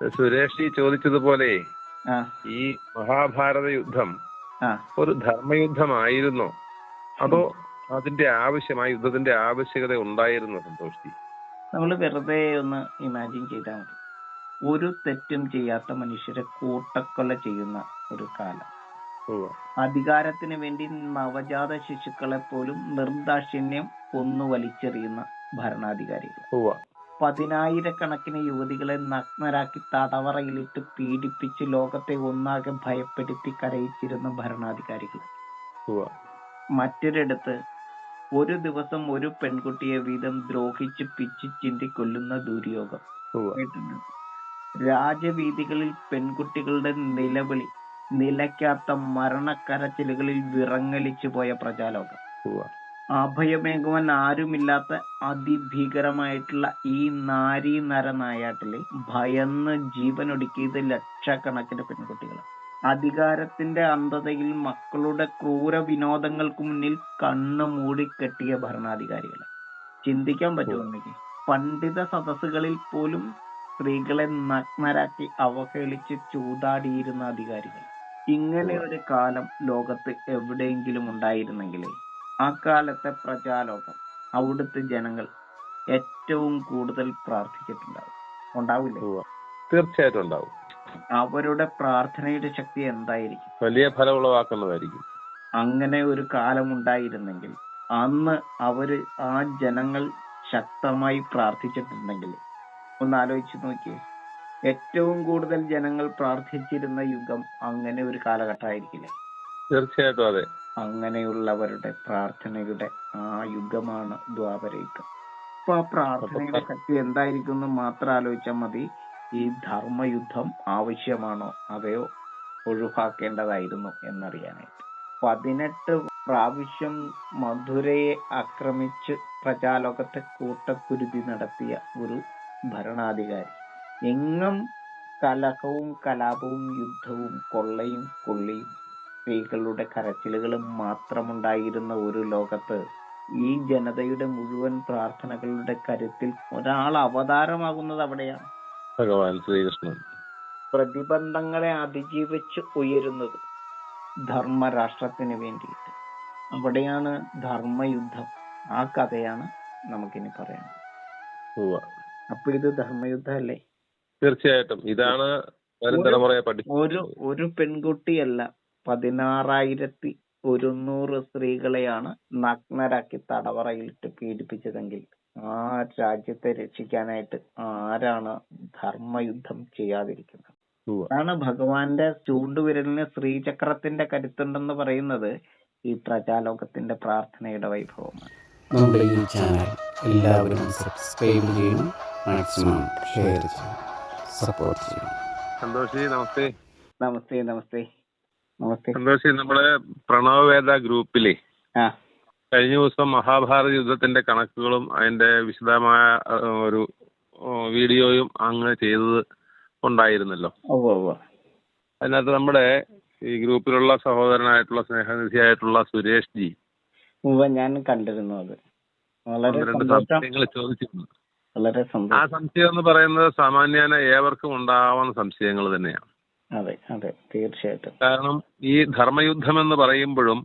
സുരേഷ് ചോദിച്ചതുപോലെ ആ ഈ മഹാഭാരത യുദ്ധം ആ ഒരു ധർമ്മയുദ്ധമായിരുന്നോ അതോ അതിന്റെ യുദ്ധത്തിന്റെ ആവശ്യകത ഉണ്ടായിരുന്നോ സന്തോഷ്? നമ്മൾ വെറുതെ ഒന്ന് ഇമാജിൻ ചെയ്താൽ മതി. ഒരു തെറ്റും ചെയ്യാത്ത മനുഷ്യരെ കൂട്ടക്കൊല ചെയ്യുന്ന ഒരു കാലം. അധികാരത്തിന് വേണ്ടി നവജാത ശിശുക്കളെ പോലും നിർദാക്ഷിണ്യം കൊന്നു വലിച്ചെറിയുന്ന ഭരണാധികാരികൾ. 10,000-കണക്കിന് യുവതികളെ നഗ്നരാക്കി തടവറയിലിട്ട് പീഡിപ്പിച്ച് ലോകത്തെ ഒന്നാകെ ഭയപ്പെടുത്തി കരയിച്ചിരുന്ന ഭരണാധികാരികൾ. മറ്റൊരിടത്ത് ഒരു ദിവസം ഒരു പെൺകുട്ടിയെ വീതം ദ്രോഹിച്ച് പിച്ച് ചിന്തി കൊല്ലുന്ന ദുര്യോഗം. രാജവീതികളിൽ പെൺകുട്ടികളുടെ നിലവിളി നിലയ്ക്കാത്ത മരണക്കരച്ചിലുകളിൽ വിറങ്ങലിച്ചു പോയ പ്രജാലോകം. അഭയമേകുവാൻ ആരുമില്ലാത്ത അതിഭീകരമായിട്ടുള്ള ഈ നാരീ നരനായാട്ടില് ഭയന്ന് ജീവനൊടുക്കിയത് ലക്ഷക്കണക്കിന് പെൺകുട്ടികൾ. അധികാരത്തിന്റെ അന്ധതയിൽ മക്കളുടെ ക്രൂര വിനോദങ്ങൾക്ക് മുന്നിൽ കണ്ണു മൂടിക്കെട്ടിയ ഭരണാധികാരികൾ. ചിന്തിക്കാൻ പറ്റുമെങ്കിൽ പണ്ഡിത സദസ്സുകളിൽ പോലും സ്ത്രീകളെ നഗ്നരാക്കി അവഹേളിച്ച് ചൂതാടിയിരുന്ന അധികാരികൾ. ഇങ്ങനെ ഒരു കാലം ലോകത്ത് എവിടെയെങ്കിലും ഉണ്ടായിരുന്നെങ്കിൽ ആ കാലത്തെ പ്രജാലോകം, അവിടുത്തെ ജനങ്ങൾ ഏറ്റവും കൂടുതൽ പ്രാർത്ഥിച്ചിട്ടുണ്ടാവും. ഉണ്ടാവില്ലേ? തീർച്ചയായിട്ടും ഉണ്ടാവും. അവരുടെ പ്രാർത്ഥനയുടെ ശക്തി എന്തായിരിക്കും? വലിയ ഫലം ഉളവാക്കുന്നതായിരിക്കും. അങ്ങനെ ഒരു കാലം ഉണ്ടായിരുന്നെങ്കിൽ അന്ന് ആ ജനങ്ങൾ ശക്തമായി പ്രാർത്ഥിച്ചിട്ടുണ്ടെങ്കിൽ ഒന്ന് ആലോചിച്ച് നോക്കിയേ. ഏറ്റവും കൂടുതൽ ജനങ്ങൾ പ്രാർത്ഥിച്ചിരുന്ന യുഗം അങ്ങനെ ഒരു കാലഘട്ടമായിരിക്കില്ലേ? തീർച്ചയായിട്ടും അതെ. അങ്ങനെയുള്ളവരുടെ പ്രാർത്ഥനയുടെ ആ യുഗമാണ് ദ്വാപരയുഗം. അപ്പൊ ആ പ്രാർത്ഥനയുടെ ശക്തി എന്തായിരിക്കും എന്ന് മാത്രം ആലോചിച്ചാൽ മതി. ഈ ധർമ്മയുദ്ധം ആവശ്യമാണോ അതെയോ ഒഴിവാക്കേണ്ടതായിരുന്നു എന്നറിയാനായിട്ട്. 18 പ്രാവശ്യം മധുരയെ ആക്രമിച്ച് പ്രജാലോകത്തെ കൂട്ടക്കുരുതി നടത്തിയ ഒരു ഭരണാധികാരി. എങ്ങും കലഹവും കലാപവും യുദ്ധവും കൊള്ളയും കൊള്ളിയും സ്ത്രീകളുടെ കരച്ചിലുകളും മാത്രമുണ്ടായിരുന്ന ഒരു ലോകത്ത് ഈ ജനതയുടെ മുഴുവൻ പ്രാർത്ഥനകളുടെ കരുത്തിൽ ഒരാൾ അവതാരമാകുന്നത് അവിടെയാണ്. ഭഗവാൻ ശ്രീകൃഷ്ണൻ പ്രതിബന്ധങ്ങളെ അതിജീവിച്ച് ഉയരുന്നത് ധർമ്മരാഷ്ട്രത്തിന് വേണ്ടിയിട്ട്. അവിടെയാണ് ധർമ്മയുദ്ധം. ആ കഥയാണ് നമുക്കിനി പറയാനുള്ളത്. അപ്പൊ ഇത് ധർമ്മയുദ്ധമല്ലേ? തീർച്ചയായിട്ടും ഇതാണ് ഒരു പെൺകുട്ടിയല്ല, 16,100 സ്ത്രീകളെയാണ് നഗ്നരാക്കി തടവറയിലിട്ട് പീഡിപ്പിച്ചതെങ്കിൽ ആ രാജ്യത്തെ രക്ഷിക്കാനായിട്ട് ആരാണ് ധർമ്മയുദ്ധം ചെയ്യാതിരിക്കുന്നത്? അതാണ് ഭഗവാന്റെ ചൂണ്ടുവിരലിന് ശ്രീചക്രത്തിന്റെ കരുത്തുണ്ടെന്ന് പറയുന്നത് ഈ പ്രജാലോകത്തിന്റെ പ്രാർത്ഥനയുടെ വൈഭവമാണ്. നമ്മുടെ ഈ ചാനൽ എല്ലാവരും സബ്സ്ക്രൈബ് ചെയ്യണം, മാക്സിമം ഷെയർ ചെയ്യണം, സപ്പോർട്ട് ചെയ്യണം. സന്തോഷി നമസ്തേ. നമസ്തേ നമസ്തേ നമസ്തേ. സന്തോഷി, നമ്മുടെ പ്രണവവേദ ഗ്രൂപ്പിലെ കഴിഞ്ഞ ദിവസം മഹാഭാരത യുദ്ധത്തിന്റെ കണക്കുകളും അതിന്റെ വിശദമായ ഒരു വീഡിയോയും അങ്ങ് ചെയ്തത് ഉണ്ടായിരുന്നല്ലോ. അതിനകത്ത് നമ്മുടെ ഈ ഗ്രൂപ്പിലുള്ള സഹോദരനായിട്ടുള്ള സ്നേഹനിധിയായിട്ടുള്ള സുരേഷ് ജി ഞാൻ കണ്ടിരുന്നു. അത് സംശയങ്ങൾ ചോദിച്ചിരുന്നു. വളരെ ആ സംശയം എന്ന് പറയുന്നത് സാമാന്യേന ഏവർക്കും ഉണ്ടാവുന്ന സംശയങ്ങൾ തന്നെയാണ്. അതെ അതെ, തീർച്ചയായിട്ടും. കാരണം ഈ ധർമ്മയുദ്ധം എന്ന് പറയുമ്പോഴും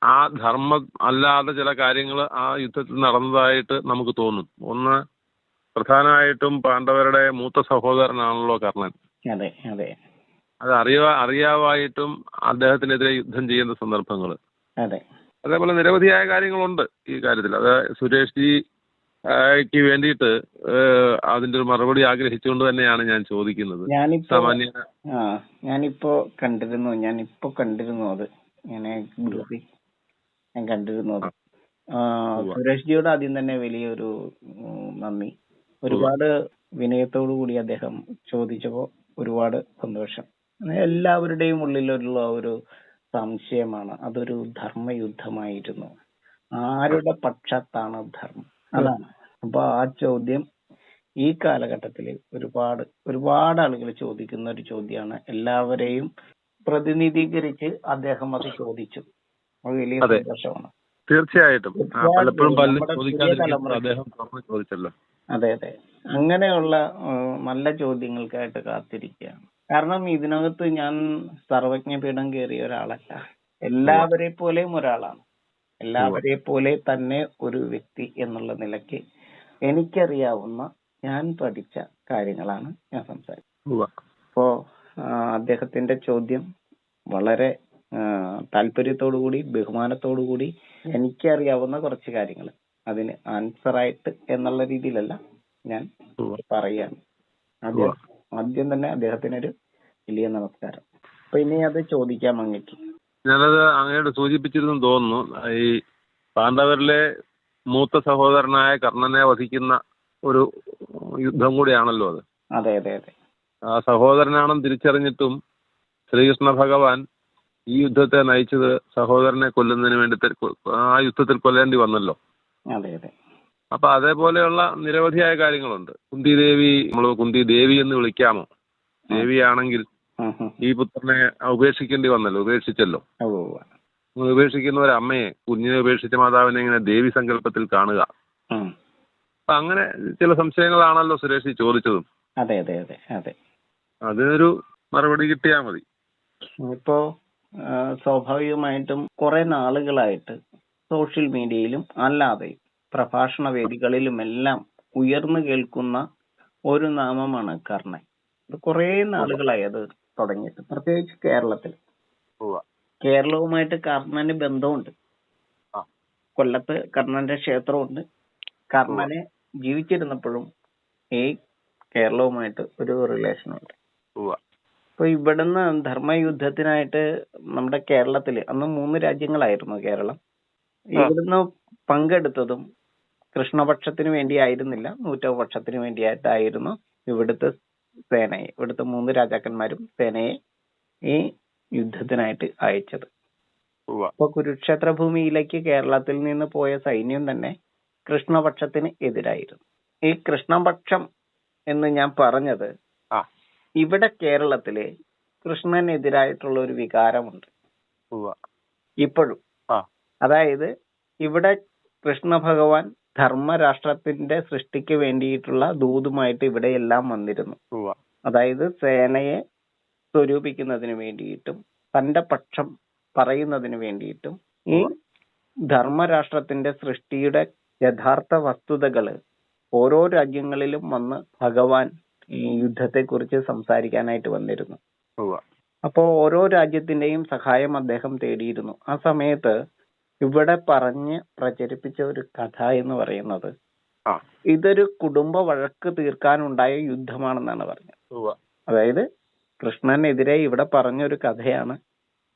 ആ ധർമ്മം അല്ലാതെ ചില കാര്യങ്ങൾ ആ യുദ്ധത്തിൽ നടന്നതായിട്ട് നമുക്ക് തോന്നും. ഒന്ന്, പ്രധാനമായിട്ടും പാണ്ഡവരുടെ മൂത്ത സഹോദരനാണല്ലോ കർണൻ. അതെ അതെ. അത് അറിയാവായിട്ടും അദ്ദേഹത്തിനെതിരെ യുദ്ധം ചെയ്യുന്ന സന്ദർഭങ്ങൾ. അതെ. അതേപോലെ നിരവധിയായ കാര്യങ്ങളുണ്ട് ഈ കാര്യത്തിൽ. അത് സുരേഷ് ജിക്ക് വേണ്ടിയിട്ട് അതിന്റെ ഒരു മറുപടി ആഗ്രഹിച്ചുകൊണ്ട് തന്നെയാണ് ഞാൻ ചോദിക്കുന്നത്. ഞാനിപ്പോ കണ്ടിരുന്നു അത് ഗ്രൂപ്പിൽ ഞാൻ കണ്ടിരുന്നു. സുരേഷ് ജിയോട് ആദ്യം തന്നെ വലിയൊരു നന്ദി. ഒരുപാട് വിനയത്തോടു കൂടി അദ്ദേഹം ചോദിച്ചപ്പോ ഒരുപാട് സന്തോഷം. എല്ലാവരുടെയും ഉള്ളിലുള്ള ഒരു സംശയമാണ്, അതൊരു ധർമ്മയുദ്ധമായിരുന്നു, ആരുടെ പക്ഷത്താണ് ധർമ്മം, അതാണ്. അപ്പൊ ആ ചോദ്യം ഈ കാലഘട്ടത്തില് ഒരുപാട് ആളുകൾ ചോദിക്കുന്ന ഒരു ചോദ്യമാണ്. എല്ലാവരെയും പ്രതിനിധീകരിച്ച് അദ്ദേഹം അത് ചോദിച്ചു. അത് വലിയ സന്തോഷമാണ്. തീർച്ചയായിട്ടും പലപ്പോഴും പലരും നമ്മുടെ പുതിയ ചോദിക്കാതിരിക്കും, തലമുറ. അദ്ദേഹം തുറന്ന് ചോദിച്ചല്ലോ. അതെ അതെ, അങ്ങനെയുള്ള നല്ല ചോദ്യങ്ങൾക്കായിട്ട് കാത്തിരിക്കുകയാണ്. കാരണം ഇതിനകത്ത് ഞാൻ സർവജ്ഞപീഠം കയറിയ ഒരാളല്ല, എല്ലാവരെ പോലെയും ഒരാളാണ്. എല്ലാവരെ പോലെ തന്നെ ഒരു വ്യക്തി എന്നുള്ള നിലയ്ക്ക് എനിക്കറിയാവുന്ന, ഞാൻ പഠിച്ച കാര്യങ്ങളാണ് ഞാൻ സംസാരിക്കുന്നത്. ഉവ്വ. അപ്പോ അദ്ദേഹത്തിന്റെ ചോദ്യം വളരെ താല്പര്യത്തോടുകൂടി, ബഹുമാനത്തോടുകൂടി എനിക്കറിയാവുന്ന കുറച്ച് കാര്യങ്ങൾ അതിന് ആൻസറായിട്ട് എന്നുള്ള രീതിയിലല്ല ഞാൻ പറയാണ്. ആദ്യം തന്നെ അദ്ദേഹത്തിനൊരു വലിയ നമസ്കാരം. അപ്പൊ ഇനി അത് ചോദിക്കാം അങ്ങേക്ക്. ഞാനത് അങ്ങയോട് സൂചിപ്പിച്ചിരുന്നു തോന്നുന്നു. ഈ പാണ്ഡവരിലെ മൂത്ത സഹോദരനായ കർണനെ വധിക്കുന്ന ഒരു യുദ്ധം കൂടിയാണല്ലോ അത്. അതെ അതെ അതെ. ആ സഹോദരനാണെന്ന് തിരിച്ചറിഞ്ഞിട്ടും ശ്രീകൃഷ്ണ ഭഗവാൻ ഈ യുദ്ധത്തെ നയിച്ചത് സഹോദരനെ കൊല്ലുന്നതിന് വേണ്ടി ആ യുദ്ധത്തിൽ കൊല്ലേണ്ടി വന്നല്ലോ. അതെ അതെ. അപ്പൊ അതേപോലെയുള്ള നിരവധിയായ കാര്യങ്ങളുണ്ട്. കുന്തി ദേവി, നമ്മൾ കുന്തി ദേവി എന്ന് വിളിക്കാമോ? ദേവിയാണെങ്കിൽ ഈ പുത്രനെ ഉപേക്ഷിക്കേണ്ടി വന്നല്ലോ, ഉപേക്ഷിച്ചല്ലോ. ഉപേക്ഷിക്കുന്ന ഒരു അമ്മയെ, കുഞ്ഞിനെ ഉപേക്ഷിച്ച മാതാവിനെ ഇങ്ങനെ ദേവി സങ്കല്പത്തിൽ കാണുക. അപ്പൊ അങ്ങനെ ചില സംശയങ്ങളാണല്ലോ സുരേഷ് ചോദിച്ചതും. അതെ അതെ അതെ അതെ. അതിനൊരു മറുപടി കിട്ടിയാ മതി. ഇപ്പോ സ്വാഭാവികമായിട്ടും കുറെ നാളുകളായിട്ട് സോഷ്യൽ മീഡിയയിലും അല്ലാതെയും പ്രഭാഷണ വേദികളിലുമെല്ലാം ഉയർന്നു കേൾക്കുന്ന ഒരു നാമമാണ് കർണൻ. ഇത് കുറെ നാളുകളായി അത് തുടങ്ങിയിട്ട്, പ്രത്യേകിച്ച് കേരളത്തിൽ. കേരളവുമായിട്ട് കർണന് ബന്ധമുണ്ട്. കൊല്ലത്ത് കർണന്റെ ക്ഷേത്രമുണ്ട്. കർണന് ജീവിച്ചിരുന്നപ്പോഴും ഈ കേരളവുമായിട്ട് ഒരു റിലേഷനുണ്ട്. അപ്പൊ ഇവിടുന്ന് ധർമ്മയുദ്ധത്തിനായിട്ട് നമ്മുടെ കേരളത്തില് അന്ന് 3 രാജ്യങ്ങളായിരുന്നു കേരളം. ഇവിടുന്ന് പങ്കെടുത്തതും കൃഷ്ണപക്ഷത്തിന് വേണ്ടിയായിരുന്നില്ല, നൂറ്റപക്ഷത്തിന് വേണ്ടിയായിട്ടായിരുന്നു ഇവിടുത്തെ സേനയെ, ഇവിടുത്തെ 3 രാജാക്കന്മാരും സേനയെ ഈ യുദ്ധത്തിനായിട്ട് അയച്ചത്. അപ്പൊ കുരുക്ഷേത്ര ഭൂമിയിലേക്ക് കേരളത്തിൽ നിന്ന് പോയ സൈന്യം തന്നെ കൃഷ്ണപക്ഷത്തിന് എതിരായിരുന്നു. ഈ കൃഷ്ണപക്ഷം എന്ന് ഞാൻ പറഞ്ഞത്, ഇവിടെ കേരളത്തില് കൃഷ്ണനെതിരായിട്ടുള്ള ഒരു വികാരമുണ്ട് ഇപ്പോഴും. അതായത് ഇവിടെ കൃഷ്ണ ഭഗവാൻ ധർമ്മരാഷ്ട്രത്തിന്റെ സൃഷ്ടിക്ക് വേണ്ടിയിട്ടുള്ള ദൂതുമായിട്ട് ഇവിടെയെല്ലാം വന്നിരുന്നു. അതായത് സേനയെ സ്വരൂപിക്കുന്നതിന് വേണ്ടിയിട്ടും തന്റെ പക്ഷം പറയുന്നതിന് വേണ്ടിയിട്ടും ഈ ധർമ്മരാഷ്ട്രത്തിന്റെ സൃഷ്ടിയുടെ യഥാർത്ഥ വസ്തുതകള് ഓരോ രാജ്യങ്ങളിലും വന്ന് ഭഗവാൻ ഈ യുദ്ധത്തെക്കുറിച്ച് സംസാരിക്കാനായിട്ട് വന്നിരുന്നു. അപ്പോ ഓരോ രാജ്യത്തിന്റെയും സഹായം അദ്ദേഹം തേടിയിരുന്നു. ആ സമയത്ത് ഇവിടെ പറഞ്ഞ് പ്രചരിപ്പിച്ച ഒരു കഥ എന്ന് പറയുന്നത്, ഇതൊരു കുടുംബ വഴക്ക് തീർക്കാനുണ്ടായ യുദ്ധമാണെന്നാണ് പറഞ്ഞത്. അതായത് കൃഷ്ണനെതിരെ ഇവിടെ പറഞ്ഞൊരു കഥയാണ്,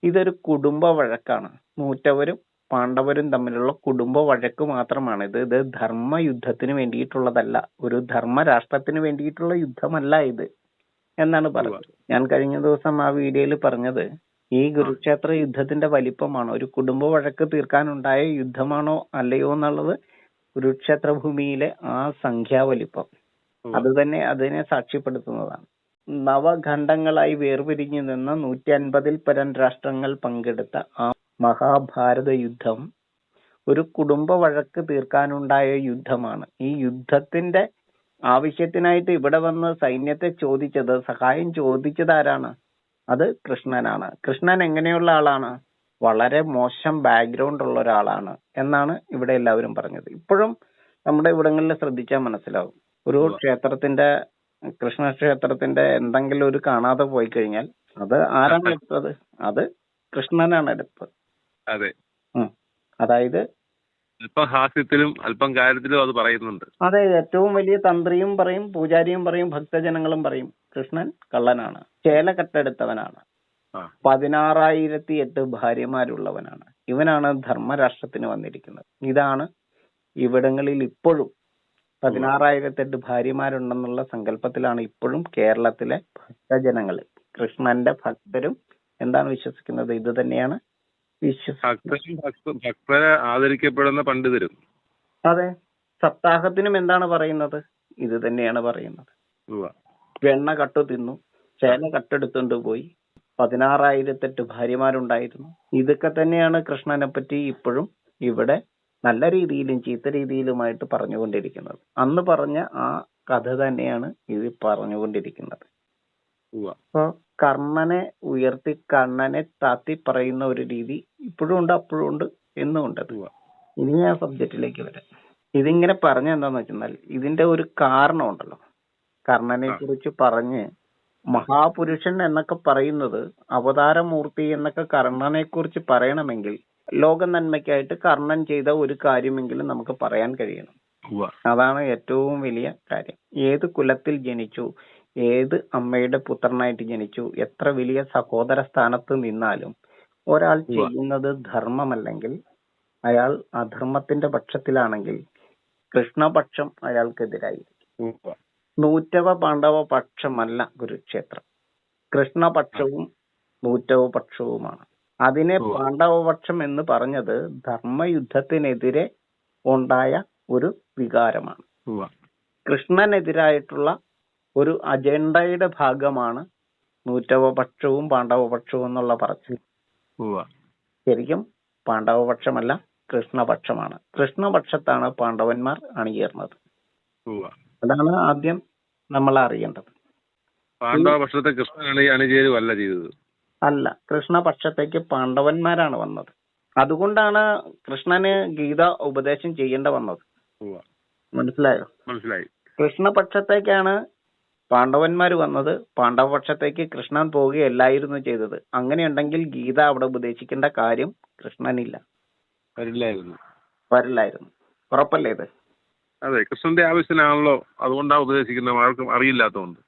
ഇതൊരു കുടുംബ വഴക്കാണ്, നൂറ്റവരും പാണ്ഡവരും തമ്മിലുള്ള കുടുംബ വഴക്ക് മാത്രമാണ് ഇത്. ഇത് ധർമ്മ യുദ്ധത്തിന് വേണ്ടിയിട്ടുള്ളതല്ല, ഒരു ധർമ്മരാഷ്ട്രത്തിന് വേണ്ടിയിട്ടുള്ള യുദ്ധമല്ല ഇത് എന്നാണ് പറഞ്ഞത്. ഞാൻ കഴിഞ്ഞ ദിവസം ആ വീഡിയോയിൽ പറഞ്ഞത്, ഈ കുരുക്ഷേത്ര യുദ്ധത്തിന്റെ വലിപ്പമാണ്, ഒരു കുടുംബ വഴക്ക് തീർക്കാനുണ്ടായ യുദ്ധമാണോ അല്ലയോ എന്നുള്ളത് കുരുക്ഷേത്ര ഭൂമിയിലെ ആ സംഖ്യാവലിപ്പം അത് തന്നെ അതിനെ സാക്ഷ്യപ്പെടുത്തുന്നതാണ്. നവഖണ്ഡങ്ങളായി വേർപിരിഞ്ഞു നിന്ന 150-ൽ പരം രാഷ്ട്രങ്ങൾ പങ്കെടുത്ത ആ മഹാഭാരത യുദ്ധം ഒരു കുടുംബ വഴക്ക് തീർക്കാനുണ്ടായ യുദ്ധമാണ്. ഈ യുദ്ധത്തിന്റെ ആവശ്യത്തിനായിട്ട് ഇവിടെ വന്ന് സൈന്യത്തെ ചോദിച്ചത്, സഹായം ചോദിച്ചത് ആരാണ്? അത് കൃഷ്ണനാണ്. കൃഷ്ണൻ എങ്ങനെയുള്ള ആളാണ്? വളരെ മോശം ബാക്ക്ഗ്രൗണ്ട് ഉള്ള ഒരാളാണ് എന്നാണ് ഇവിടെ എല്ലാവരും പറഞ്ഞത്. ഇപ്പോഴും നമ്മുടെ ഇവിടങ്ങളിൽ ശ്രദ്ധിച്ചാൽ മനസ്സിലാവും, ഒരു ക്ഷേത്രത്തിന്റെ, കൃഷ്ണ ക്ഷേത്രത്തിന്റെ എന്തെങ്കിലും ഒരു കാണാതെ പോയി കഴിഞ്ഞാൽ അത് ആരാണ് എടുത്തത്? അത് കൃഷ്ണനാണ് എടുത്തത്. അതെ. അതായത് അല്പം ഹാസ്യത്തിലും അല്പം കാര്യത്തിലും അത് പറയുന്നുണ്ട്. അതെ, ഏറ്റവും വലിയ തന്ത്രിയും പറയും, പൂജാരിയും പറയും, ഭക്തജനങ്ങളും പറയും കൃഷ്ണൻ കള്ളനാണ്, ചേല കട്ടെടുത്തവനാണ്, 16,008 ഭാര്യമാരുള്ളവനാണ്, ഇവനാണ് ധർമ്മരാഷ്ട്രത്തിന് വന്നിരിക്കുന്നത്. ഇതാണ് ഇവിടങ്ങളിൽ ഇപ്പോഴും 16,008 ഭാര്യമാരുണ്ടെന്നുള്ള സങ്കല്പത്തിലാണ് ഇപ്പോഴും കേരളത്തിലെ ഭക്തജനങ്ങള്, കൃഷ്ണന്റെ ഭക്തരും എന്താണ് വിശ്വസിക്കുന്നത്? ഇത് തന്നെയാണ് ഭക്തരെ ആദരിക്കപ്പെടുന്ന പണ്ഡിതരും. അതെ, സപ്താഹത്തിനും എന്താണ് പറയുന്നത്? ഇത് തന്നെയാണ് പറയുന്നത്. വെണ്ണ കട്ടു തിന്നു, ചേന കട്ടെടുത്തുകൊണ്ട് പോയി, 16,008 ഭാര്യമാരുണ്ടായിരുന്നു. ഇതൊക്കെ തന്നെയാണ് കൃഷ്ണനെ പറ്റി ഇപ്പോഴും ഇവിടെ നല്ല രീതിയിലും ചീത്ത രീതിയിലുമായിട്ട് പറഞ്ഞുകൊണ്ടിരിക്കുന്നത്. അന്ന് പറഞ്ഞ ആ കഥ തന്നെയാണ് ഇത് പറഞ്ഞുകൊണ്ടിരിക്കുന്നത്. അപ്പൊ കർണനെ ഉയർത്തി കണ്ണനെ താത്തി പറയുന്ന ഒരു രീതി ഇപ്പോഴും ഉണ്ട്, അപ്പോഴും ഉണ്ട്, എന്നും ഉണ്ട്. ഇനി ആ സബ്ജക്റ്റിലേക്ക് വരാം. ഇതിങ്ങനെ പറഞ്ഞ എന്താന്ന് വെച്ചാൽ ഇതിന്റെ ഒരു കാരണം ഉണ്ടല്ലോ. കർണനെ കുറിച്ച് പറഞ്ഞ് മഹാപുരുഷൻ എന്നൊക്കെ പറയുന്നത്, അവതാരമൂർത്തി എന്നൊക്കെ കർണനെ കുറിച്ച് പറയണമെങ്കിൽ ലോക നന്മയ്ക്കായിട്ട് കർണൻ ചെയ്ത ഒരു കാര്യമെങ്കിലും നമുക്ക് പറയാൻ കഴിയണം. അതാണ് ഏറ്റവും വലിയ കാര്യം. ഏത് കുലത്തിൽ ജനിച്ചു, ഏത് അമ്മയുടെ പുത്രനായിട്ട് ജനിച്ചു, എത്ര വലിയ സഹോദര സ്ഥാനത്ത് നിന്നാലും ഒരാൾ ചെയ്യുന്നത് ധർമ്മമല്ലെങ്കിൽ, അയാൾ അധർമ്മത്തിന്റെ പക്ഷത്തിലാണെങ്കിൽ കൃഷ്ണപക്ഷം അയാൾക്കെതിരായിരിക്കും. നൂറ്റവ പാണ്ഡവ പക്ഷമല്ല കുരുക്ഷേത്രം. കൃഷ്ണപക്ഷവും നൂറ്റവ പക്ഷവുമാണ്. അതിനെ പാണ്ഡവപക്ഷം എന്ന് പറഞ്ഞത് ധർമ്മയുദ്ധത്തിനെതിരെ ഉണ്ടായ ഒരു വികാരമാണ്. കൃഷ്ണനെതിരായിട്ടുള്ള ഒരു അജണ്ടയുടെ ഭാഗമാണ് നൂറ്റവപക്ഷവും പാണ്ഡവപക്ഷവും എന്നുള്ള പറച്ചിൽ. ശരിക്കും പാണ്ഡവപക്ഷമല്ല, കൃഷ്ണപക്ഷമാണ്. കൃഷ്ണപക്ഷത്താണ് പാണ്ഡവന്മാർ അണിചേർന്നത്. അതാണ് ആദ്യം നമ്മൾ അറിയേണ്ടത്. പാണ്ഡവപക്ഷത്തെ കൃഷ്ണൻ അണിചേരുവല്ല ചെയ്തത്. അല്ല, കൃഷ്ണപക്ഷത്തേക്ക് പാണ്ഡവന്മാരാണ് വന്നത്. അതുകൊണ്ടാണ് കൃഷ്ണന് ഗീത ഉപദേശം ചെയ്യേണ്ട വന്നത്. മനസ്സിലായോ? മനസ്സിലായി. കൃഷ്ണപക്ഷത്തേക്കാണ് പാണ്ഡവന്മാർ വന്നത്, പാണ്ഡവപക്ഷത്തേക്ക് കൃഷ്ണൻ പോവുകയല്ലായിരുന്നു ചെയ്തത്. അങ്ങനെയുണ്ടെങ്കിൽ ഗീത അവിടെ ഉപദേശിക്കേണ്ട കാര്യം കൃഷ്ണനില്ല, വരില്ലായിരുന്നു. ഉറപ്പല്ലേ ഇത്? അതെ, കൃഷ്ണന്റെ ആവശ്യത്തിനാണല്ലോ, അതുകൊണ്ടാണ് ഉപദേശിക്കുന്നത്, ആർക്കും അറിയില്ലാത്തതുകൊണ്ട്.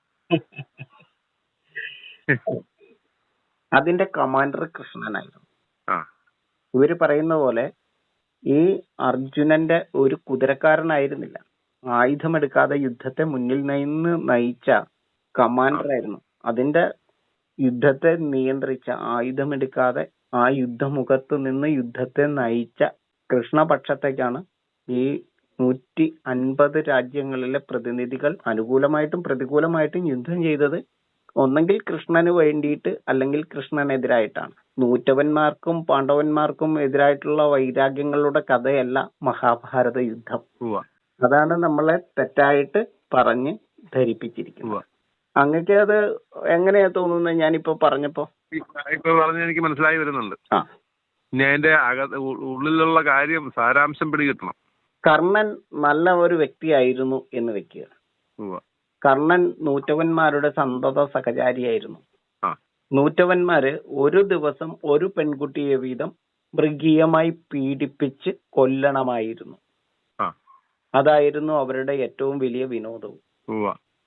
അതിന്റെ കമാൻഡർ കൃഷ്ണനായിരുന്നു. ഇവര് പറയുന്ന പോലെ ഈ അർജുനന്റെ ഒരു കുതിരക്കാരനായിരുന്നില്ല, ആയുധമെടുക്കാതെ യുദ്ധത്തെ മുന്നിൽ നിന്ന് നയിച്ച കമാൻഡറായിരുന്നു. അതിന്റെ യുദ്ധത്തെ നിയന്ത്രിച്ച, ആയുധമെടുക്കാതെ ആ യുദ്ധമുഖത്ത് നിന്ന് യുദ്ധത്തെ നയിച്ച കൃഷ്ണപക്ഷത്തേക്കാണ് ഈ 150 രാജ്യങ്ങളിലെ പ്രതിനിധികൾ അനുകൂലമായിട്ടും പ്രതികൂലമായിട്ടും യുദ്ധം ചെയ്തത്. ഒന്നെങ്കിൽ കൃഷ്ണന് വേണ്ടിയിട്ട്, അല്ലെങ്കിൽ കൃഷ്ണനെതിരായിട്ടാണ്. നൂറ്റവന്മാർക്കും പാണ്ഡവന്മാർക്കും എതിരായിട്ടുള്ള വൈരാഗ്യങ്ങളുടെ കഥയല്ല മഹാഭാരത യുദ്ധം. അതാണ് നമ്മളെ തെറ്റായിട്ട് പറഞ്ഞ് ധരിപ്പിച്ചിരിക്കുന്നത്. അങ്ങക്ക് അത് എങ്ങനെയാ തോന്നുന്നത്? ഞാനിപ്പോ പറഞ്ഞപ്പോ എനിക്ക് മനസ്സിലായി വരുന്നുണ്ട്. ഇനി അതിന്റെ ഉള്ളിലുള്ള കാര്യം സാരാംശം പിടികിട്ടണം. കർണൻ നല്ല ഒരു വ്യക്തിയായിരുന്നു എന്ന് വെക്കുക. കർണൻ നൂറ്റവന്മാരുടെ സന്തത സഹചാരിയായിരുന്നു. നൂറ്റവന്മാര് ഒരു ദിവസം ഒരു പെൺകുട്ടിയെ വീതം മൃഗീയമായി പീഡിപ്പിച്ച് കൊല്ലണമായിരുന്നു. അതായിരുന്നു അവരുടെ ഏറ്റവും വലിയ വിനോദവും.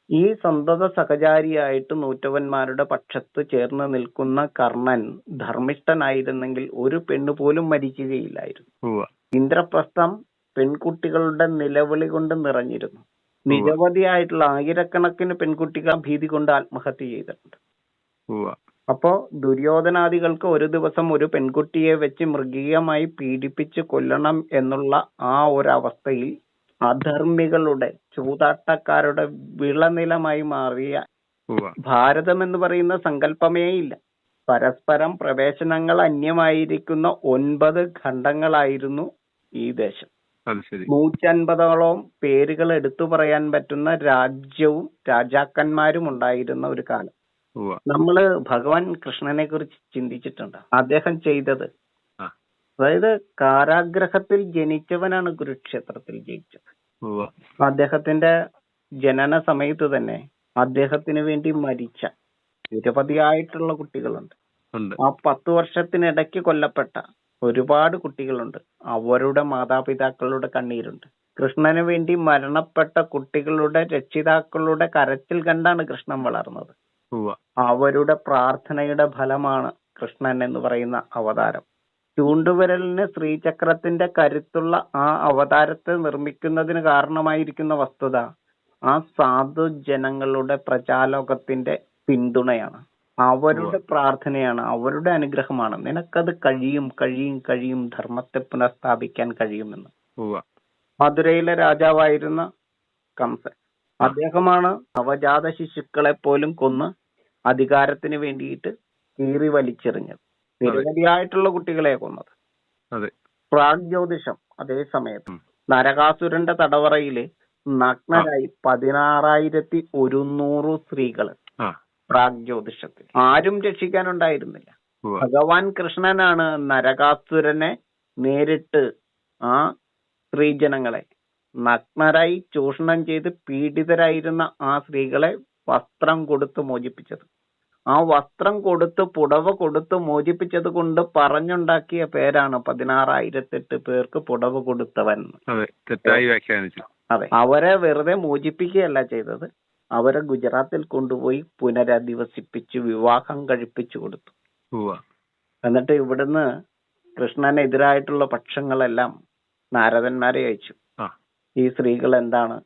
ഈ സന്തത സഹചാരിയായിട്ട് നൂറ്റവന്മാരുടെ പക്ഷത്ത് ചേർന്ന് നിൽക്കുന്ന കർണൻ ധർമ്മിഷ്ഠനായിരുന്നെങ്കിൽ ഒരു പെണ്ണ് പോലും മരിക്കുകയില്ലായിരുന്നു. ഇന്ദ്രപ്രസ്ഥം പെൺകുട്ടികളുടെ നിലവിളി കൊണ്ട് നിറഞ്ഞിരുന്നു. നിരവധിയായിട്ടുള്ള ആയിരക്കണക്കിന് പെൺകുട്ടികൾ ഭീതി കൊണ്ട് ആത്മഹത്യ ചെയ്തിട്ടുണ്ട്. അപ്പോ ദുര്യോധനാദികൾക്ക് ഒരു ദിവസം ഒരു പെൺകുട്ടിയെ വെച്ച് മൃഗീയമായി പീഡിപ്പിച്ച് കൊല്ലണം എന്നുള്ള ആ ഒരു അവസ്ഥയിൽ അധർമ്മികളുടെ, ചൂതാട്ടക്കാരുടെ വിളനിലമായി മാറിയ ഭാരതം എന്ന് പറയുന്ന സങ്കല്പമേ ഇല്ല. പരസ്പരം പ്രവേശനങ്ങൾ അന്യമായിരിക്കുന്ന 9 ഖണ്ഡങ്ങളായിരുന്നു ഈ ദേശം. 150ഓളം പേരുകൾ എടുത്തു പറയാൻ പറ്റുന്ന രാജ്യവും രാജാക്കന്മാരും ഉണ്ടായിരുന്ന ഒരു കാലം. നമ്മള് ഭഗവാൻ കൃഷ്ണനെ കുറിച്ച് ചിന്തിച്ചിട്ടുണ്ട്. അദ്ദേഹം ചെയ്തത്, അതായത് കാരാഗ്രഹത്തിൽ ജനിച്ചവനാണ് കുരുക്ഷേത്രത്തിൽ ജയിച്ചത്. അദ്ദേഹത്തിന്റെ ജനന സമയത്ത് തന്നെ അദ്ദേഹത്തിന് വേണ്ടി മരിച്ച നിരവധിയായിട്ടുള്ള കുട്ടികളുണ്ട്. ആ 10 വർഷത്തിനിടയ്ക്ക് കൊല്ലപ്പെട്ട ഒരുപാട് കുട്ടികളുണ്ട്. അവരുടെ മാതാപിതാക്കളുടെ കണ്ണീരുണ്ട്. കൃഷ്ണന് വേണ്ടി മരണപ്പെട്ട കുട്ടികളുടെ രക്ഷിതാക്കളുടെ കരച്ചിൽ കണ്ടാണ് കൃഷ്ണൻ വളർന്നത്. അവരുടെ പ്രാർത്ഥനയുടെ ഫലമാണ് കൃഷ്ണൻ എന്ന് പറയുന്ന അവതാരം. ചൂണ്ടുവിരലിന് ശ്രീചക്രത്തിന്റെ കരുത്തുള്ള ആ അവതാരത്തെ നിർമ്മിക്കുന്നതിന് കാരണമായിരിക്കുന്ന വസ്തുത ആ സാധു ജനങ്ങളുടെ പ്രജാലോകത്തിന്റെ പിന്തുണയാണ്, അവരുടെ പ്രാർത്ഥനയാണ്, അവരുടെ അനുഗ്രഹമാണ്. നിനക്കത് കഴിയും കഴിയും കഴിയും, ധർമ്മത്തെ പുനഃസ്ഥാപിക്കാൻ കഴിയുമെന്ന്. മധുരയിലെ രാജാവായിരുന്ന കംസൻ, അദ്ദേഹമാണ് നവജാത ശിശുക്കളെ പോലും കൊന്ന് അധികാരത്തിന് വേണ്ടിയിട്ട് കീറി വലിച്ചെറിഞ്ഞത്. നിരവധിയായിട്ടുള്ള കുട്ടികളെ കൊന്നത്. പ്രാഗ്ജ്യോതിഷം അതേ സമയത്ത് നരകാസുരന്റെ തടവറയില് നഗ്നരായി 16,100 സ്ത്രീകള് പ്രാഗ്ജ്യോതിഷത്തിൽ ആരും രക്ഷിക്കാനുണ്ടായിരുന്നില്ല. ഭഗവാൻ കൃഷ്ണനാണ് നരകാസുരനെ നേരിട്ട് ആ സ്ത്രീജനങ്ങളെ നഗ്നരായി ചൂഷണം ചെയ്ത് പീഡിതരായിരുന്ന ആ സ്ത്രീകളെ വസ്ത്രം കൊടുത്ത് മോചിപ്പിച്ചത്. ആ വസ്ത്രം കൊടുത്ത് പുടവ കൊടുത്ത് മോചിപ്പിച്ചത് കൊണ്ട് പറഞ്ഞുണ്ടാക്കിയ പേരാണ് 16,008 പേർക്ക് പുടവ കൊടുത്തവൻ. അതെ, അവരെ വെറുതെ മോചിപ്പിക്കുകയല്ല ചെയ്തത്, അവരെ ഗുജറാത്തിൽ കൊണ്ടുപോയി പുനരധിവസിപ്പിച്ച് വിവാഹം കഴിപ്പിച്ചു കൊടുത്തു. എന്നിട്ട് ഇവിടുന്ന് കൃഷ്ണനെതിരായിട്ടുള്ള പക്ഷങ്ങളെല്ലാം നാരദന്മാരെ അയച്ചു. ഈ സ്ത്രീകൾ എന്താണ്,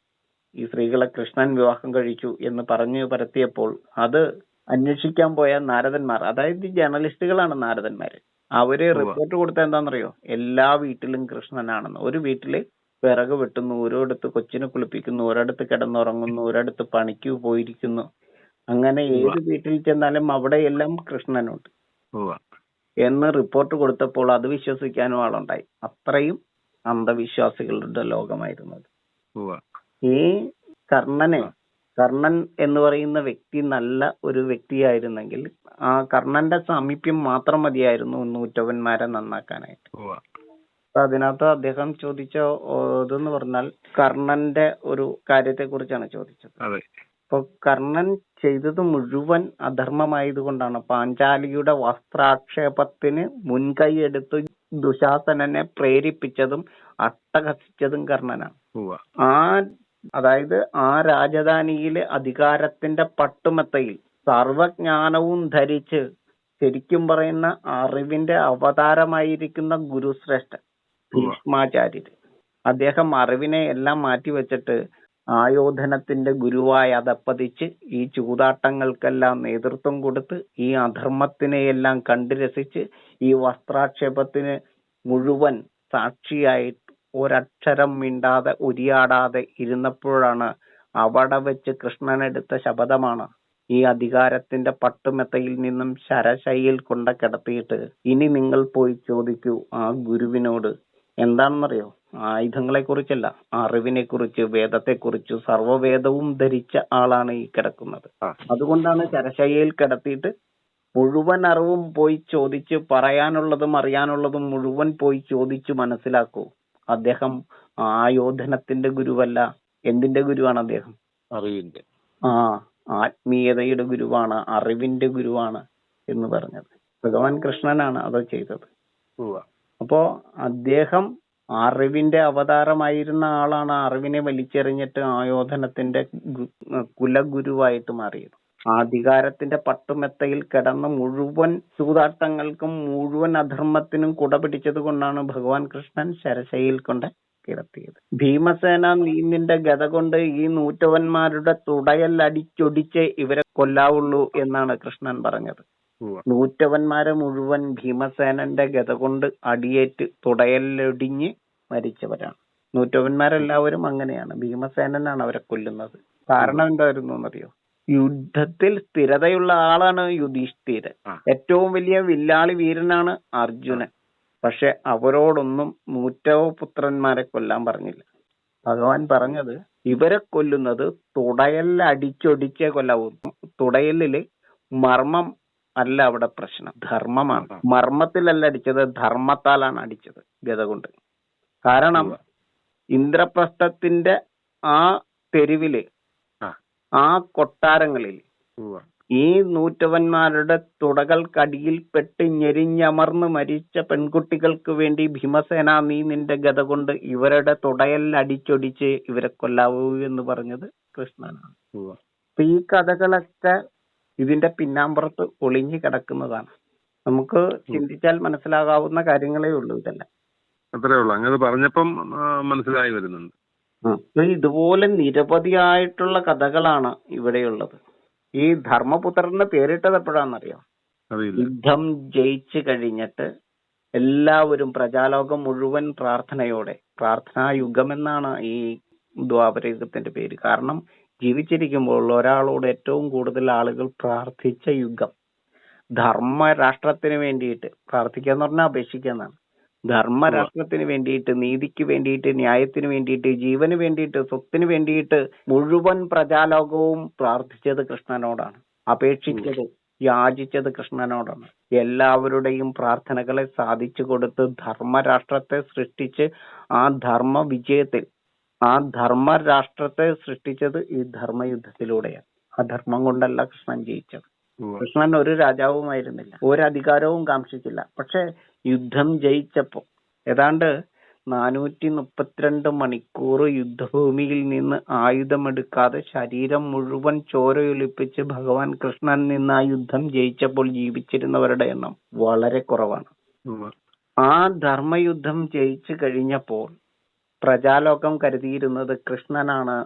ഈ സ്ത്രീകളെ കൃഷ്ണൻ വിവാഹം കഴിച്ചു എന്ന് പറഞ്ഞു പരത്തിയപ്പോൾ അത് അന്വേഷിക്കാൻ പോയ നാരദന്മാർ, അതായത് ജേർണലിസ്റ്റുകളാണ് നാരദന്മാര്, അവര് റിപ്പോർട്ട് കൊടുത്ത എന്താണെന്നറിയോ? എല്ലാ വീട്ടിലും കൃഷ്ണനാണെന്ന്. ഒരു വീട്ടില് വിറക് വെട്ടുന്നു, ഒരിടത്ത് കൊച്ചിനെ കുളിപ്പിക്കുന്നു, ഒരിടത്ത് കിടന്നുറങ്ങുന്നു, ഒരിടത്ത് പണിക്ക് പോയിരിക്കുന്നു. അങ്ങനെ ഏത് വീട്ടിൽ ചെന്നാലും അവിടെയെല്ലാം കൃഷ്ണനുണ്ട് എന്ന് റിപ്പോർട്ട് കൊടുത്തപ്പോൾ അത് വിശ്വസിക്കാനും ആളുണ്ടായി. അത്രയും അന്ധവിശ്വാസികളുടെ ലോകമായിരുന്നത്. ഈ കർണൻ എന്ന് പറയുന്ന വ്യക്തി നല്ല ഒരു വ്യക്തിയായിരുന്നെങ്കിൽ ആ കർണന്റെ സാമീപ്യം മാത്രം മതിയായിരുന്നു നൂറ്റവന്മാരെ നന്നാക്കാനായിട്ട്. അതിനകത്ത് അദ്ദേഹം ചോദിച്ച ഇതെന്ന് പറഞ്ഞാൽ കർണന്റെ ഒരു കാര്യത്തെ കുറിച്ചാണ് ചോദിച്ചത്. അപ്പൊ കർണൻ ചെയ്തത് മുഴുവൻ അധർമ്മമായതുകൊണ്ടാണ് പാഞ്ചാലിയുടെ വസ്ത്രാക്ഷേപത്തിന് മുൻകൈയെടുത്ത് ദുശാസനനെ പ്രേരിപ്പിച്ചതും അട്ടഹസിച്ചതും കർണനാണ്. അതായത് ആ രാജധാനിയിലെ അധികാരത്തിന്റെ പട്ടുമെത്തയിൽ സർവജ്ഞാനവും ധരിച്ച് ശരിക്കും പറയുന്ന അറിവിന്റെ അവതാരമായിരിക്കുന്ന ഗുരുശ്രേഷ്ഠൻ ഭീഷ്മാചാര്യര്, അദ്ദേഹം അറിവിനെ എല്ലാം മാറ്റിവെച്ചിട്ട് ആയോധനത്തിന്റെ ഗുരുവായി അതപ്പതിച്ച് ഈ ചൂതാട്ടങ്ങൾക്കെല്ലാം നേതൃത്വം കൊടുത്ത് ഈ അധർമ്മത്തിനെയെല്ലാം കണ്ടു രസിച്ച് ഈ വസ്ത്രാക്ഷേപത്തിന് മുഴുവൻ സാക്ഷിയായിട്ട് ഒരക്ഷരം മിണ്ടാതെ ഉരിയാടാതെ ഇരുന്നപ്പോഴാണ് അവിടെ വെച്ച് കൃഷ്ണനെടുത്ത ശപഥമാണ് ഈ അധികാരത്തിന്റെ പട്ടുമെത്തയിൽ നിന്നും ശരശയ്യയിൽ കൊണ്ട കിടത്തിയിട്ട് ഇനി നിങ്ങൾ പോയി ചോദിക്കൂ ആ ഗുരുവിനോട്. എന്താണെന്നറിയോ? ആയുധങ്ങളെ കുറിച്ചല്ല, അറിവിനെ കുറിച്ച്, വേദത്തെ കുറിച്ച്. സർവ്വവേദവും ധരിച്ച ആളാണ് ഈ കിടക്കുന്നത്. അതുകൊണ്ടാണ് ശരശയ്യയിൽ കിടത്തിയിട്ട് മുഴുവൻ അറിവും പോയി ചോദിച്ച്, പറയാനുള്ളതും അറിയാനുള്ളതും മുഴുവൻ പോയി ചോദിച്ചു മനസ്സിലാക്കൂ. അദ്ദേഹം ആയോധനത്തിന്റെ ഗുരുവല്ല. എന്തിന്റെ ഗുരുവാണ് അദ്ദേഹം? അറിവിന്റെ. ആത്മീയതയുടെ ഗുരുവാണ്, അറിവിന്റെ ഗുരുവാണ് എന്ന് പറഞ്ഞത് ഭഗവാൻ കൃഷ്ണനാണ് അത് ചെയ്തത്. അപ്പോ അദ്ദേഹം അറിവിന്റെ അവതാരമായിരുന്ന ആളാണ്. അറിവിനെ വലിച്ചെറിഞ്ഞിട്ട് ആയോധനത്തിന്റെ കുലഗുരുവായിട്ട് മാറിയത്. അധികാരത്തിന്റെ പട്ടുമെത്തയിൽ കിടന്ന് മുഴുവൻ ചൂതാട്ടങ്ങൾക്കും മുഴുവൻ അധർമ്മത്തിനും കുട പിടിച്ചത് കൊണ്ടാണ് ഭഗവാൻ കൃഷ്ണൻ ശരശയ്യയിൽ കൊണ്ട് കിടത്തിയത്. ഭീമസേന, നീ നിന്റെ ഗദ കൊണ്ട് ഈ നൂറ്റവന്മാരുടെ തുടയൽ അടിച്ചൊടിച്ച് ഇവരെ കൊല്ലാവുള്ളൂ എന്നാണ് കൃഷ്ണൻ പറഞ്ഞത്. നൂറ്റവന്മാരെ മുഴുവൻ ഭീമസേനന്റെ ഗദ കൊണ്ട് അടിയേറ്റ് തുടയലൊടിഞ്ഞ് മരിച്ചവരാണ്. നൂറ്റവന്മാരെല്ലാവരും അങ്ങനെയാണ്. ഭീമസേനനാണ് അവരെ കൊല്ലുന്നത്. കാരണം എന്തായിരുന്നു എന്നറിയോ? യുദ്ധത്തിൽ സ്ഥിരതയുള്ള ആളാണ് യുധിഷ്ഠിരൻ. ഏറ്റവും വലിയ വില്ലാളി വീരനാണ് അർജുനൻ. പക്ഷെ അവരോടൊന്നും നൂറ്റവപുത്രന്മാരെ കൊല്ലാൻ പറഞ്ഞില്ല. ഭഗവാൻ പറഞ്ഞത് ഇവരെ കൊല്ലുന്നത് തുടയലിൽ അടിച്ചൊടിച്ചേ കൊല്ലാവൂ. തുടയലില് മർമ്മം അല്ല അവിടെ പ്രശ്നം, ധർമ്മമാണ്. മർമ്മത്തിലല്ല അടിച്ചത്, ധർമ്മത്താലാണ് അടിച്ചത് ഗദ കൊണ്ട്. കാരണം ഇന്ദ്രപ്രസ്ഥത്തിന്റെ ആ തെരുവില്, ആ കൊട്ടാരങ്ങളിൽ ഈ നൂറ്റവന്മാരുടെ തുടകൾക്കടിയിൽ പെട്ട് ഞെരിഞ്ഞമർന്ന് മരിച്ച പെൺകുട്ടികൾക്ക് വേണ്ടി ഭീമസേന, നീ നിന്റെ ഗദ കൊണ്ട് ഇവരുടെ തുടയലിൽ അടിച്ചൊടിച്ച് ഇവരെ കൊല്ലാവൂ എന്ന് പറഞ്ഞത് കൃഷ്ണനാണ്. അപ്പൊ ഈ കഥകളൊക്കെ ഇതിന്റെ പിന്നാമ്പുറത്ത് ഒളിഞ്ഞു കിടക്കുന്നതാണ്. നമുക്ക് ചിന്തിച്ചാൽ മനസ്സിലാകാവുന്ന കാര്യങ്ങളേ ഉള്ളൂ ഇതെല്ലാം. അത്രേ ഉള്ളൂ. അങ്ങനെ പറഞ്ഞപ്പം മനസ്സിലായി വരുന്നുണ്ട്. ഇതുപോലെ നിരവധിയായിട്ടുള്ള കഥകളാണ് ഇവിടെയുള്ളത്. ഈ ധർമ്മപുത്രന് പേരിട്ടത് എപ്പോഴാണെന്നറിയോ? യുദ്ധം ജയിച്ചു കഴിഞ്ഞിട്ട് എല്ലാവരും, പ്രജാലോകം മുഴുവൻ പ്രാർത്ഥനയോടെ, പ്രാർത്ഥനാ യുഗമെന്നാണ് ഈ ദ്വാപരയുഗത്തിന്റെ പേര്. കാരണം ജീവിച്ചിരിക്കുമ്പോൾ ഒരാളോട് ഏറ്റവും കൂടുതൽ ആളുകൾ പ്രാർത്ഥിച്ച യുഗം. ധർമ്മ രാഷ്ട്രത്തിന് വേണ്ടിയിട്ട് പ്രാർത്ഥിക്കുക എന്ന് പറഞ്ഞാൽ അപേക്ഷിക്കുക എന്നാണ്. ധർമ്മരാഷ്ട്രത്തിന് വേണ്ടിയിട്ട്, നീതിക്ക് വേണ്ടിയിട്ട്, ന്യായത്തിന് വേണ്ടിയിട്ട്, ജീവന് വേണ്ടിയിട്ട്, സ്വത്തിന് വേണ്ടിയിട്ട് മുഴുവൻ പ്രജാലോകവും പ്രാർത്ഥിച്ചത് കൃഷ്ണനോടാണ്, അപേക്ഷിച്ചത്, യാചിച്ചത് കൃഷ്ണനോടാണ്. എല്ലാവരുടെയും പ്രാർത്ഥനകളെ സാധിച്ചു കൊടുത്ത് ധർമ്മരാഷ്ട്രത്തെ സൃഷ്ടിച്ച് ആ ധർമ്മ വിജയത്തിൽ, ആ ധർമ്മരാഷ്ട്രത്തെ സൃഷ്ടിച്ചത് ഈ ധർമ്മയുദ്ധത്തിലൂടെയാണ്. ആ ധർമ്മം കൊണ്ടല്ല കൃഷ്ണൻ ജയിച്ചത്. കൃഷ്ണൻ ഒരു രാജാവുമായിരുന്നില്ല, ഒരു അധികാരവും കാംക്ഷിച്ചില്ല. പക്ഷെ യുദ്ധം ജയിച്ചപ്പോ ഏതാണ്ട് 432 മണിക്കൂർ യുദ്ധഭൂമിയിൽ നിന്ന് ആയുധമെടുക്കാതെ ശരീരം മുഴുവൻ ചോരയൊലിപ്പിച്ച് ഭഗവാൻ കൃഷ്ണൻ നിന്ന് ആ യുദ്ധം ജയിച്ചപ്പോൾ ജീവിച്ചിരുന്നവരുടെ എണ്ണം വളരെ കുറവാണ്. ആ ധർമ്മയുദ്ധം ജയിച്ചു കഴിഞ്ഞപ്പോൾ പ്രജാലോകം കരുതിയിരുന്നത് കൃഷ്ണനാണ്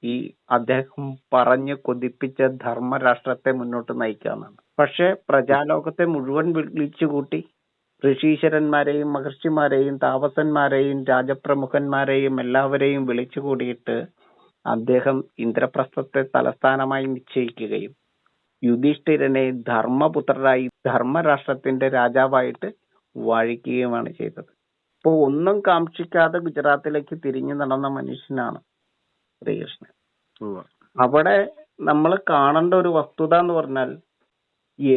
ഈ അദ്ദേഹം പറഞ്ഞു കൊതിപ്പിച്ച ധർമ്മരാഷ്ട്രത്തെ മുന്നോട്ട് നയിക്കാന്നാണ്. പക്ഷെ പ്രജാലോകത്തെ മുഴുവൻ വിളിച്ചുകൂട്ടി ഋഷീശ്വരന്മാരെയും മഹർഷിമാരെയും താപസന്മാരെയും രാജപ്രമുഖന്മാരെയും എല്ലാവരെയും വിളിച്ചു കൂടിയിട്ട് അദ്ദേഹം ഇന്ദ്രപ്രസ്ഥത്തെ തലസ്ഥാനമായി നിശ്ചയിക്കുകയും യുധിഷ്ഠിരനെ ധർമ്മപുത്രരായി ധർമ്മരാഷ്ട്രത്തിന്റെ രാജാവായിട്ട് വാഴിക്കുകയുമാണ് ചെയ്തത്. അപ്പോ ഒന്നും കാക്ഷിക്കാതെ ഗുജറാത്തിലേക്ക് തിരിഞ്ഞു നടന്ന മനുഷ്യനാണ് ശ്രീകൃഷ്ണൻ. അവിടെ നമ്മൾ കാണേണ്ട ഒരു വസ്തുത എന്ന് പറഞ്ഞാൽ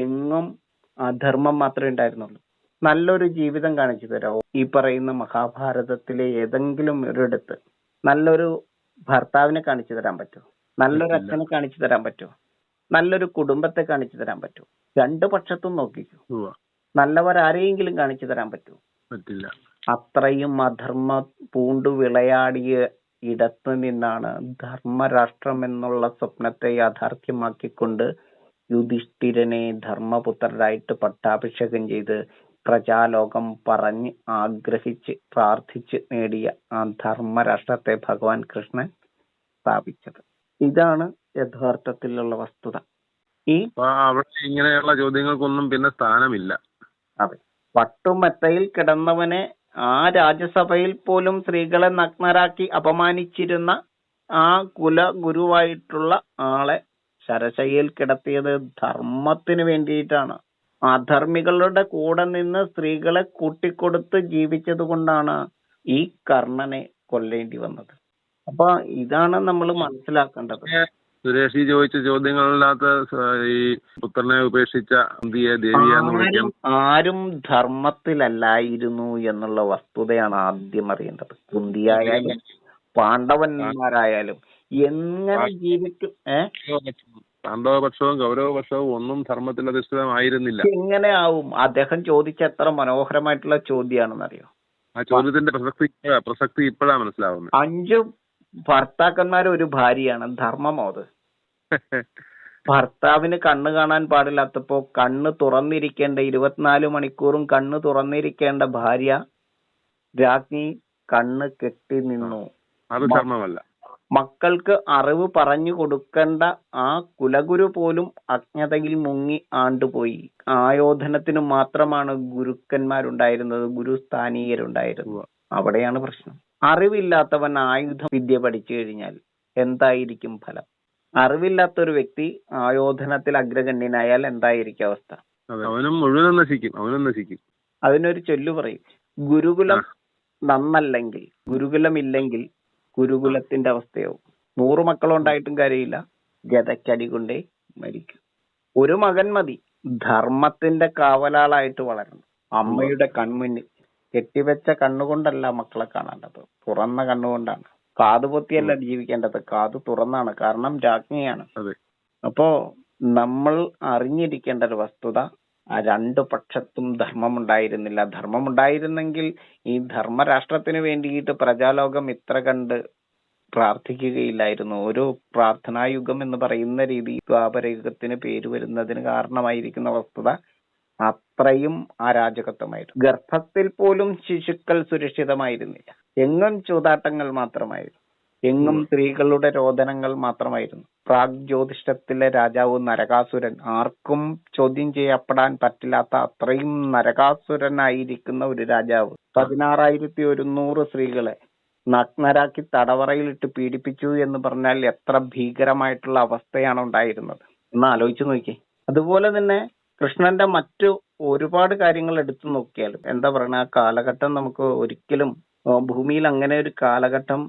എങ്ങും അധർമ്മം മാത്രമേ ഉണ്ടായിരുന്നുള്ളൂ. നല്ലൊരു ജീവിതം കാണിച്ചു തരാമോ? ഈ പറയുന്ന മഹാഭാരതത്തിലെ ഏതെങ്കിലും ഒരിടത്ത് നല്ലൊരു ഭർത്താവിനെ കാണിച്ചു തരാൻ പറ്റുമോ? നല്ലൊരു അച്ഛനെ കാണിച്ചു തരാൻ പറ്റുമോ? നല്ലൊരു കുടുംബത്തെ കാണിച്ചു തരാൻ പറ്റുമോ? രണ്ടു പക്ഷത്തും നോക്കിക്കോ, നല്ലവരാരെയെങ്കിലും കാണിച്ചു തരാൻ പറ്റുമോ? പറ്റില്ല. അത്രയും അധർമ്മ പൂണ്ടു വിളയാടിയ ഇടത്ത് നിന്നാണ് ധർമ്മരാഷ്ട്രം എന്നുള്ള സ്വപ്നത്തെ യാഥാർത്ഥ്യമാക്കിക്കൊണ്ട് യുധിഷ്ഠിരനെ ധർമ്മപുത്രരായിട്ട് പട്ടാഭിഷേകം ചെയ്ത് പ്രജാലോകം പറഞ്ഞ് ആഗ്രഹിച്ച് പ്രാർത്ഥിച്ച് നേടിയ ആ ധർമ്മരാഷ്ട്രത്തെ ഭഗവാൻ കൃഷ്ണൻ സ്ഥാപിച്ചത്. ഇതാണ് യഥാർത്ഥത്തിലുള്ള വസ്തുത. ഈ അവിടെ ഇങ്ങനെയുള്ള ചോദ്യങ്ങൾക്കൊന്നും പിന്നെ സ്ഥാനമില്ല. അതെ, പട്ടുമെത്തയിൽ കിടന്നവനെ ആ രാജ്യസഭയിൽ പോലും സ്ത്രീകളെ നഗ്നരാക്കി അപമാനിച്ചിരുന്ന ആ കുലഗുരുവായിട്ടുള്ള ആളെ ശരശയ്യയിൽ കിടത്തിയത് ധർമ്മത്തിന് വേണ്ടിയിട്ടാണ്. അധർമ്മികളുടെ കൂടെ നിന്ന് സ്ത്രീകളെ കൂട്ടിക്കൊടുത്ത് ജീവിച്ചത് കൊണ്ടാണ് ഈ കർണനെ കൊല്ലേണ്ടി വന്നത്. അപ്പൊ ഇതാണ് നമ്മൾ മനസ്സിലാക്കേണ്ടത്. സുരേഷ് ഈ ചോദിച്ച ചോദ്യങ്ങളിനകത്ത് ഈ പുത്രനെ ഉപേക്ഷിച്ച ദേവിയാന്ന് വിളിക്കാം. ആരും ധർമ്മത്തിലല്ലായിരുന്നു എന്നുള്ള വസ്തുതയാണ് ആദ്യം അറിയേണ്ടത്. കുന്തിയായാലും പാണ്ഡവന്മാരായാലും എങ്ങനെ ജീവിക്കും? പാണ്ഡവപക്ഷവും കൗരവപക്ഷവും ഒന്നും ധർമ്മത്തിൽ അധിഷ്ഠിതമായിരുന്നില്ല. എങ്ങനെ ആവും? അദ്ദേഹം ചോദിച്ച എത്ര മനോഹരമായിട്ടുള്ള ചോദ്യമാണെന്നറിയോ? ആ ചോദ്യത്തിന്റെ പ്രസക്തി ഇപ്പോഴാണ് മനസ്സിലാവുന്നത്. 5 ഭർത്താക്കന്മാർ ഒരു ഭാര്യയാണ്. ധർമ്മമോ അത്? ഭർത്താവിന് കണ്ണ് കാണാൻ പാടില്ലാത്തപ്പോ കണ്ണ് തുറന്നിരിക്കേണ്ട 24 മണിക്കൂറും കണ്ണ് തുറന്നിരിക്കേണ്ട ഭാര്യ രാജ്ഞി കണ്ണ് കെട്ടി നിന്നു. അത് ധർമ്മമല്ല. മക്കൾക്ക് അറിവ് പറഞ്ഞു കൊടുക്കേണ്ട ആ കുലഗുരു പോലും അജ്ഞതയിൽ മുങ്ങി ആണ്ടുപോയി. ആയോധനത്തിന് മാത്രമാണ് ഗുരുക്കന്മാരുണ്ടായിരുന്നത്, ഗുരുസ്ഥാനീയരുണ്ടായിരുന്നത്. അവിടെയാണ് പ്രശ്നം. അറിവില്ലാത്തവൻ ആയുധ വിദ്യ പഠിച്ചു കഴിഞ്ഞാൽ എന്തായിരിക്കും ഫലം? അറിവില്ലാത്ത ഒരു വ്യക്തി ആയോധനത്തിൽ അഗ്രഗണ്യനായാൽ എന്തായിരിക്കും അവസ്ഥ? അവനും മുഴുവൻ നശിക്കും. അതിനൊരു ചൊല്ലു പറയും, ഗുരുകുലം നന്നല്ലെങ്കിൽ, ഗുരുകുലം ഇല്ലെങ്കിൽ ഗുരുകുലത്തിന്റെ അവസ്ഥയാവും. 100 മക്കളുണ്ടായിട്ടും കാര്യമില്ല, ഗതയ്ക്കടി കൊണ്ടേ മരിക്കും. ഒരു മകൻ മതി, ധർമ്മത്തിന്റെ കാവലാളായിട്ട് വളരണം. അമ്മയുടെ കൺമുന്നിൽ കെട്ടിവെച്ച കണ്ണുകൊണ്ടല്ല മക്കളെ കാണേണ്ടത്, തുറന്ന കണ്ണുകൊണ്ടാണ്. കാതുപൊത്തിയല്ല ജീവിക്കേണ്ടത്, കാത് തുറന്നാണ്. കാരണം രാജ്ഞിയാണ്. അപ്പോ നമ്മൾ അറിഞ്ഞിരിക്കേണ്ട ഒരു വസ്തുത, ആ 2 പക്ഷത്തും ധർമ്മം ഉണ്ടായിരുന്നില്ല. ധർമ്മം ഉണ്ടായിരുന്നെങ്കിൽ ഈ ധർമ്മരാഷ്ട്രത്തിന് വേണ്ടിയിട്ട് പ്രജാലോകം ഇത്ര കണ്ട് പ്രാർത്ഥിക്കുകയില്ലായിരുന്നു. ഒരു പ്രാർത്ഥനായുഗം എന്ന് പറയുന്ന രീതി ദ്വാപരയുഗത്തിന് പേര് വരുന്നതിന് കാരണമായിരിക്കുന്ന വസ്തുത അത്രയും അരാജകത്വമായിരുന്നു. ഗർഭത്തിൽ പോലും ശിശുക്കൾ സുരക്ഷിതമായിരുന്നില്ല. എങ്ങും ചൂതാട്ടങ്ങൾ മാത്രമായിരുന്നു, എങ്ങും സ്ത്രീകളുടെ രോദനങ്ങൾ മാത്രമായിരുന്നു. പ്രാഗ്ജ്യോതിഷത്തിലെ രാജാവ് നരകാസുരൻ, ആർക്കും ചോദ്യം ചെയ്യപ്പെടാൻ പറ്റില്ലാത്ത അത്രയും നരകാസുരനായിരിക്കുന്ന ഒരു രാജാവ് 16,100 സ്ത്രീകളെ നഗ്നരാക്കി തടവറയിലിട്ട് പീഡിപ്പിച്ചു എന്ന് പറഞ്ഞാൽ എത്ര ഭീകരമായിട്ടുള്ള അവസ്ഥയാണ് ഉണ്ടായിരുന്നത് എന്ന് ആലോചിച്ചു നോക്കി. അതുപോലെ തന്നെ കൃഷ്ണന്റെ മറ്റു ഒരുപാട് കാര്യങ്ങൾ എടുത്തു നോക്കിയാലും എന്താ പറയണ, ആ കാലഘട്ടം നമുക്ക് ഒരിക്കലും ഭൂമിയിൽ അങ്ങനെ ഒരു കാലഘട്ടം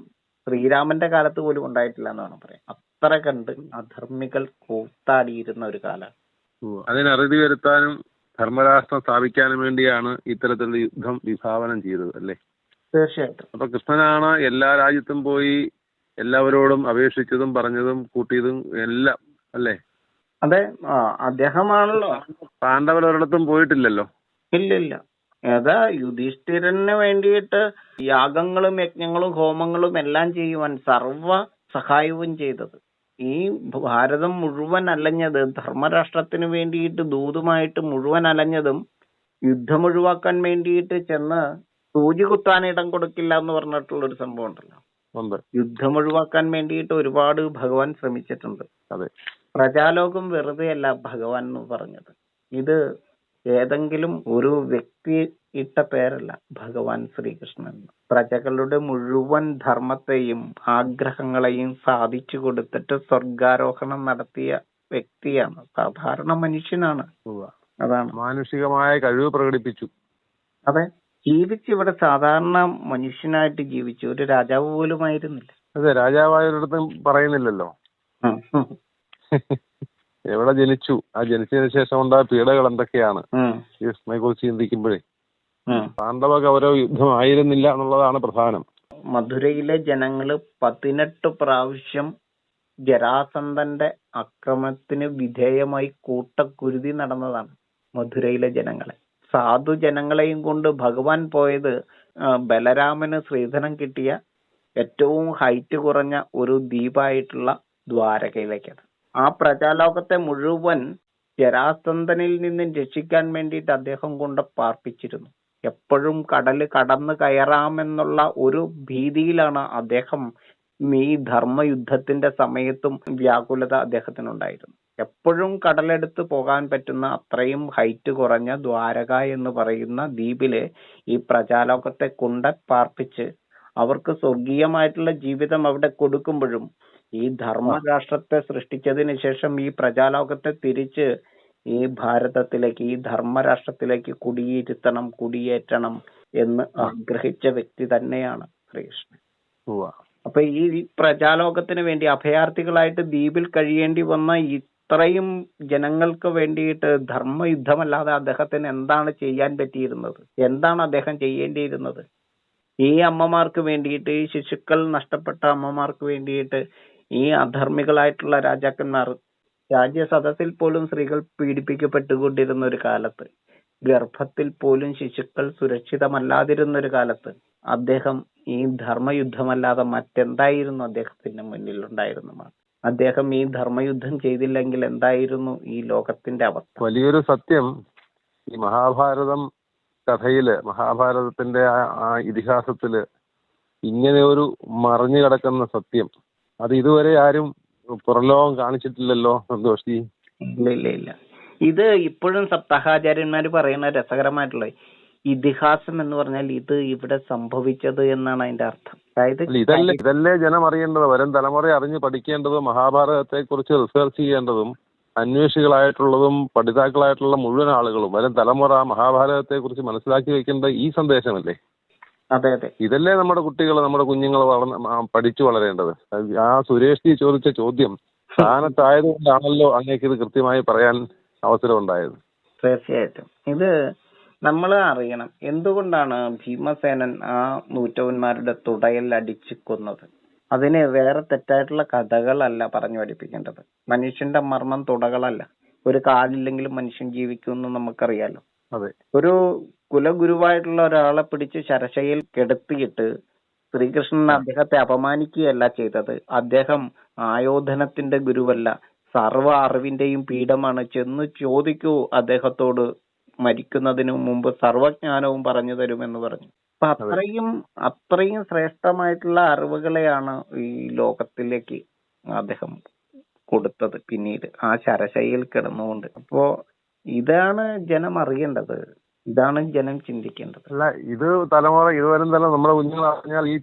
ശ്രീരാമന്റെ കാലത്ത് പോലും ഉണ്ടായിട്ടില്ല എന്ന് വേണം പറയാം. അത്ര കണ്ട് അധർമ്മികൾ കൂത്താടിയിരുന്ന ഒരു കാലമാണ്. അതിനറുതി വരുത്താനും ധർമ്മരാഷ്ട്രം സ്ഥാപിക്കാനും വേണ്ടിയാണ് ഇത്തരത്തിലുള്ള യുദ്ധം വിഭാവനം ചെയ്തത് അല്ലേ? തീർച്ചയായിട്ടും. അപ്പൊ കൃഷ്ണനാണ് എല്ലാ രാജ്യത്തും പോയി എല്ലാവരോടും അപേക്ഷിച്ചതും പറഞ്ഞതും കൂട്ടിയതും എല്ലാം അല്ലേ? അതെ, അദ്ദേഹമാണല്ലോ. പാണ്ഡവരൊരിടത്തും പോയിട്ടില്ലല്ലോ. ഇല്ല. ഏതാ യുധിഷ്ഠിരന് വേണ്ടിയിട്ട് യാഗങ്ങളും യജ്ഞങ്ങളും ഹോമങ്ങളും എല്ലാം ചെയ്യുവാൻ സർവ സഹായവും ചെയ്തത്. ഈ ഭാരതം മുഴുവൻ അലഞ്ഞത് ധർമ്മരാഷ്ട്രത്തിന് വേണ്ടിയിട്ട് ദൂതുമായിട്ട് മുഴുവൻ അലഞ്ഞതും യുദ്ധം ഒഴിവാക്കാൻ വേണ്ടിയിട്ട് ചെന്ന് സൂചി കുത്താൻ ഇടം കൊടുക്കില്ല എന്ന് പറഞ്ഞിട്ടുള്ള ഒരു സംഭവം ഉണ്ടല്ലോ. യുദ്ധം ഒഴിവാക്കാൻ വേണ്ടിയിട്ട് ഒരുപാട് ഭഗവാൻ ശ്രമിച്ചിട്ടുണ്ട്. പ്രജാലോകം വെറുതെ അല്ല ഭഗവാൻ എന്ന് പറഞ്ഞത്. ഇത് ഏതെങ്കിലും ഒരു വ്യക്തി ഇട്ട പേരല്ല ഭഗവാൻ ശ്രീകൃഷ്ണൻ. പ്രജകളുടെ മുഴുവൻ ധർമ്മത്തെയും ആഗ്രഹങ്ങളെയും സാധിച്ചു കൊടുത്തിട്ട് സ്വർഗാരോഹണം നടത്തിയ വ്യക്തിയാണ്. സാധാരണ മനുഷ്യനാണ്. അതാണ് മാനുഷികമായ കഴിവ് പ്രകടിപ്പിച്ചു. അതെ, ഇവിടെ സാധാരണ മനുഷ്യനായിട്ട് ജീവിച്ചു. ഒരു രാജാവ് പോലും ആയിരുന്നില്ല. അതെ, രാജാവായൊരിടത്തും പറയുന്നില്ലല്ലോ. എവിടെ ജനിച്ചു, ആ ജനിച്ചതിന് ശേഷം ഉണ്ടായ പീഡകൾ എന്തൊക്കെയാണ് കൃഷ്ണനെ കുറിച്ച് ചിന്തിക്കുമ്പോഴേ പാണ്ഡവ കൗരവ യുദ്ധമായിരുന്നില്ല എന്നുള്ളതാണ് പ്രധാനം. മധുരയിലെ ജനങ്ങള് 18 പ്രാവശ്യം ജരാസന്ധന്റെ അക്രമത്തിന് വിധേയമായി കൂട്ടക്കുരുതി നടന്നതാണ് മധുരയിലെ ജനങ്ങളെ. സാധു ജനങ്ങളെയും കൊണ്ട് ഭഗവാൻ പോയത് ബലരാമന് ശ്രീധനം കിട്ടിയ ഏറ്റവും ഹൈറ്റ് കുറഞ്ഞ ഒരു ദ്വീപായിട്ടുള്ള ദ്വാരകയിലേക്കാണ്. ആ പ്രജാലോകത്തെ മുഴുവൻ ജരാസന്ധനിൽ നിന്നും രക്ഷിക്കാൻ വേണ്ടിയിട്ട് അദ്ദേഹം കൊണ്ട് പാർപ്പിച്ചിരുന്നു. എപ്പോഴും കടല് കടന്നു കയറാമെന്നുള്ള ഒരു ഭീതിയിലാണ് അദ്ദേഹം ഈ ധർമ്മയുദ്ധത്തിന്റെ സമയത്തും വ്യാകുലത അദ്ദേഹത്തിനുണ്ടായിരുന്നു. എപ്പോഴും കടലെടുത്ത് പോകാൻ പറ്റുന്ന അത്രയും ഹൈറ്റ് കുറഞ്ഞ ദ്വാരക എന്ന് പറയുന്ന ദ്വീപില് ഈ പ്രജാലോകത്തെ കൊണ്ട് പാർപ്പിച്ച് അവർക്ക് സ്വർഗീയമായിട്ടുള്ള ജീവിതം അവിടെ കൊടുക്കുമ്പോഴും ഈ ധർമ്മരാഷ്ട്രത്തെ സൃഷ്ടിച്ചതിന് ശേഷം ഈ പ്രജാലോകത്തെ തിരിച്ച് ഈ ഭാരതത്തിലേക്ക്, ഈ ധർമ്മരാഷ്ട്രത്തിലേക്ക് കുടിയേറ്റണം എന്ന് ആഗ്രഹിച്ച വ്യക്തി തന്നെയാണ് ശ്രീകൃഷ്ണൻ. അപ്പൊ ഈ പ്രജാലോകത്തിന് വേണ്ടി അഭയാർത്ഥികളായിട്ട് ദ്വീപിൽ കഴിയേണ്ടി വന്ന ഇത്രയും ജനങ്ങൾക്ക് വേണ്ടിയിട്ട് ധർമ്മയുദ്ധമല്ലാതെ അദ്ദേഹത്തിന് എന്താണ് ചെയ്യാൻ പറ്റിയിരുന്നത്? എന്താണ് അദ്ദേഹം ചെയ്യേണ്ടിയിരുന്നത്? ഈ അമ്മമാർക്ക് വേണ്ടിയിട്ട്, ഈ ശിശുക്കൾ നഷ്ടപ്പെട്ട അമ്മമാർക്ക് വേണ്ടിയിട്ട് ഈ അധർമ്മികളായിട്ടുള്ള രാജാക്കന്മാർ, രാജ്യസദസ്സിൽ പോലും സ്ത്രീകൾ പീഡിപ്പിക്കപ്പെട്ടുകൊണ്ടിരുന്ന ഒരു കാലത്ത്, ഗർഭത്തിൽ പോലും ശിശുക്കൾ സുരക്ഷിതമല്ലാതിരുന്ന ഒരു കാലത്ത് അദ്ദേഹം ഈ ധർമ്മയുദ്ധമല്ലാതെ മറ്റെന്തായിരുന്നു അദ്ദേഹത്തിന്റെ മുന്നിൽ ഉണ്ടായിരുന്നത്? അദ്ദേഹം ഈ ധർമ്മയുദ്ധം ചെയ്തില്ലെങ്കിൽ എന്തായിരുന്നു ഈ ലോകത്തിന്റെ അവസ്ഥ? വലിയൊരു സത്യം ഈ മഹാഭാരതം കഥയില്, മഹാഭാരതത്തിന്റെ ആ ഇതിഹാസത്തില് ഇങ്ങനെ ഒരു മറിഞ്ഞു കിടക്കുന്ന സത്യം അത് ഇതുവരെ ആരും പുറലോകം കാണിച്ചിട്ടില്ലല്ലോ സന്തോഷി. ഇല്ല. ഇത് ഇപ്പോഴും സപ്താഹാചാര്യന്മാര് പറയുന്ന രസകരമായിട്ടുള്ള ഇതിഹാസം എന്ന് പറഞ്ഞാൽ ഇത് ഇവിടെ സംഭവിച്ചത് എന്നാണ് അതിന്റെ അർത്ഥം. അതായത് ഇതല്ലേ ജനം അറിയേണ്ടത്, വരും തലമുറ അറിഞ്ഞ് പഠിക്കേണ്ടതും മഹാഭാരതത്തെ കുറിച്ച് റിസർച്ച് ചെയ്യേണ്ടതും അന്വേഷികളായിട്ടുള്ളതും പഠിതാക്കളായിട്ടുള്ള മുഴുവൻ ആളുകളും വരും തലമുറ മഹാഭാരതത്തെ കുറിച്ച് മനസ്സിലാക്കി വെക്കേണ്ട ഈ സന്ദേശമല്ലേ? അതെ. ഇതല്ലേ നമ്മുടെ കുട്ടികൾ, നമ്മുടെ കുഞ്ഞുങ്ങൾ പഠിച്ചു വളരേണ്ടത്. ആ സുരേഷ് ചോദിച്ച ചോദ്യം സ്ഥാനത്തായതുകൊണ്ടാണല്ലോ അങ്ങേക്ക് ഇത് കൃത്യമായി പറയാൻ അവസരം ഉണ്ടായത്. തീർച്ചയായിട്ടും ഇത് നമ്മൾ അറിയണം. എന്തുകൊണ്ടാണ് ഭീമസേനൻ ആ നൂറ്റവന്മാരുടെ തുടയിൽ അടിച്ചു കൊന്നത്? അതിന് വേറെ തെറ്റായിട്ടുള്ള കഥകളല്ല പറഞ്ഞു പഠിപ്പിക്കേണ്ടത്. മനുഷ്യന്റെ മർമ്മം തുടകളല്ല. ഒരു കാലില്ലെങ്കിലും മനുഷ്യൻ ജീവിക്കുമെന്ന് നമുക്കറിയാലോ. ഒരു കുലഗുരുവായിട്ടുള്ള ഒരാളെ പിടിച്ച് ശരശയിൽ കിടത്തിയിട്ട് ശ്രീകൃഷ്ണൻ അദ്ദേഹത്തെ അപമാനിക്കുകയല്ല ചെയ്തത്. അദ്ദേഹം ആയോധനത്തിന്റെ ഗുരുവല്ല, സർവ്വ അറിവിന്റെയും പീഠമാണ്. ചെന്ന് ചോദിക്കൂ അദ്ദേഹത്തോട്, മരിക്കുന്നതിന് മുമ്പ് സർവജ്ഞാനവും പറഞ്ഞു തരുമെന്ന് പറഞ്ഞു. അപ്പൊ അത്രയും ശ്രേഷ്ഠമായിട്ടുള്ള അറിവുകളെയാണ് ഈ ലോകത്തിലേക്ക് അദ്ദേഹം കൊടുത്തത് പിന്നീട് ആ ശരശയിൽ കിടന്നുകൊണ്ട്. അപ്പോ ഇതാണ് ജനം അറിയേണ്ടത്, ഇതാണ് ജനം ചിന്തിക്കേണ്ടത്. അല്ല, ഇത് തലമുറ ഇതുവരും തന്നെ നമ്മുടെ കുഞ്ഞുങ്ങൾ അറിഞ്ഞാൽ ഈ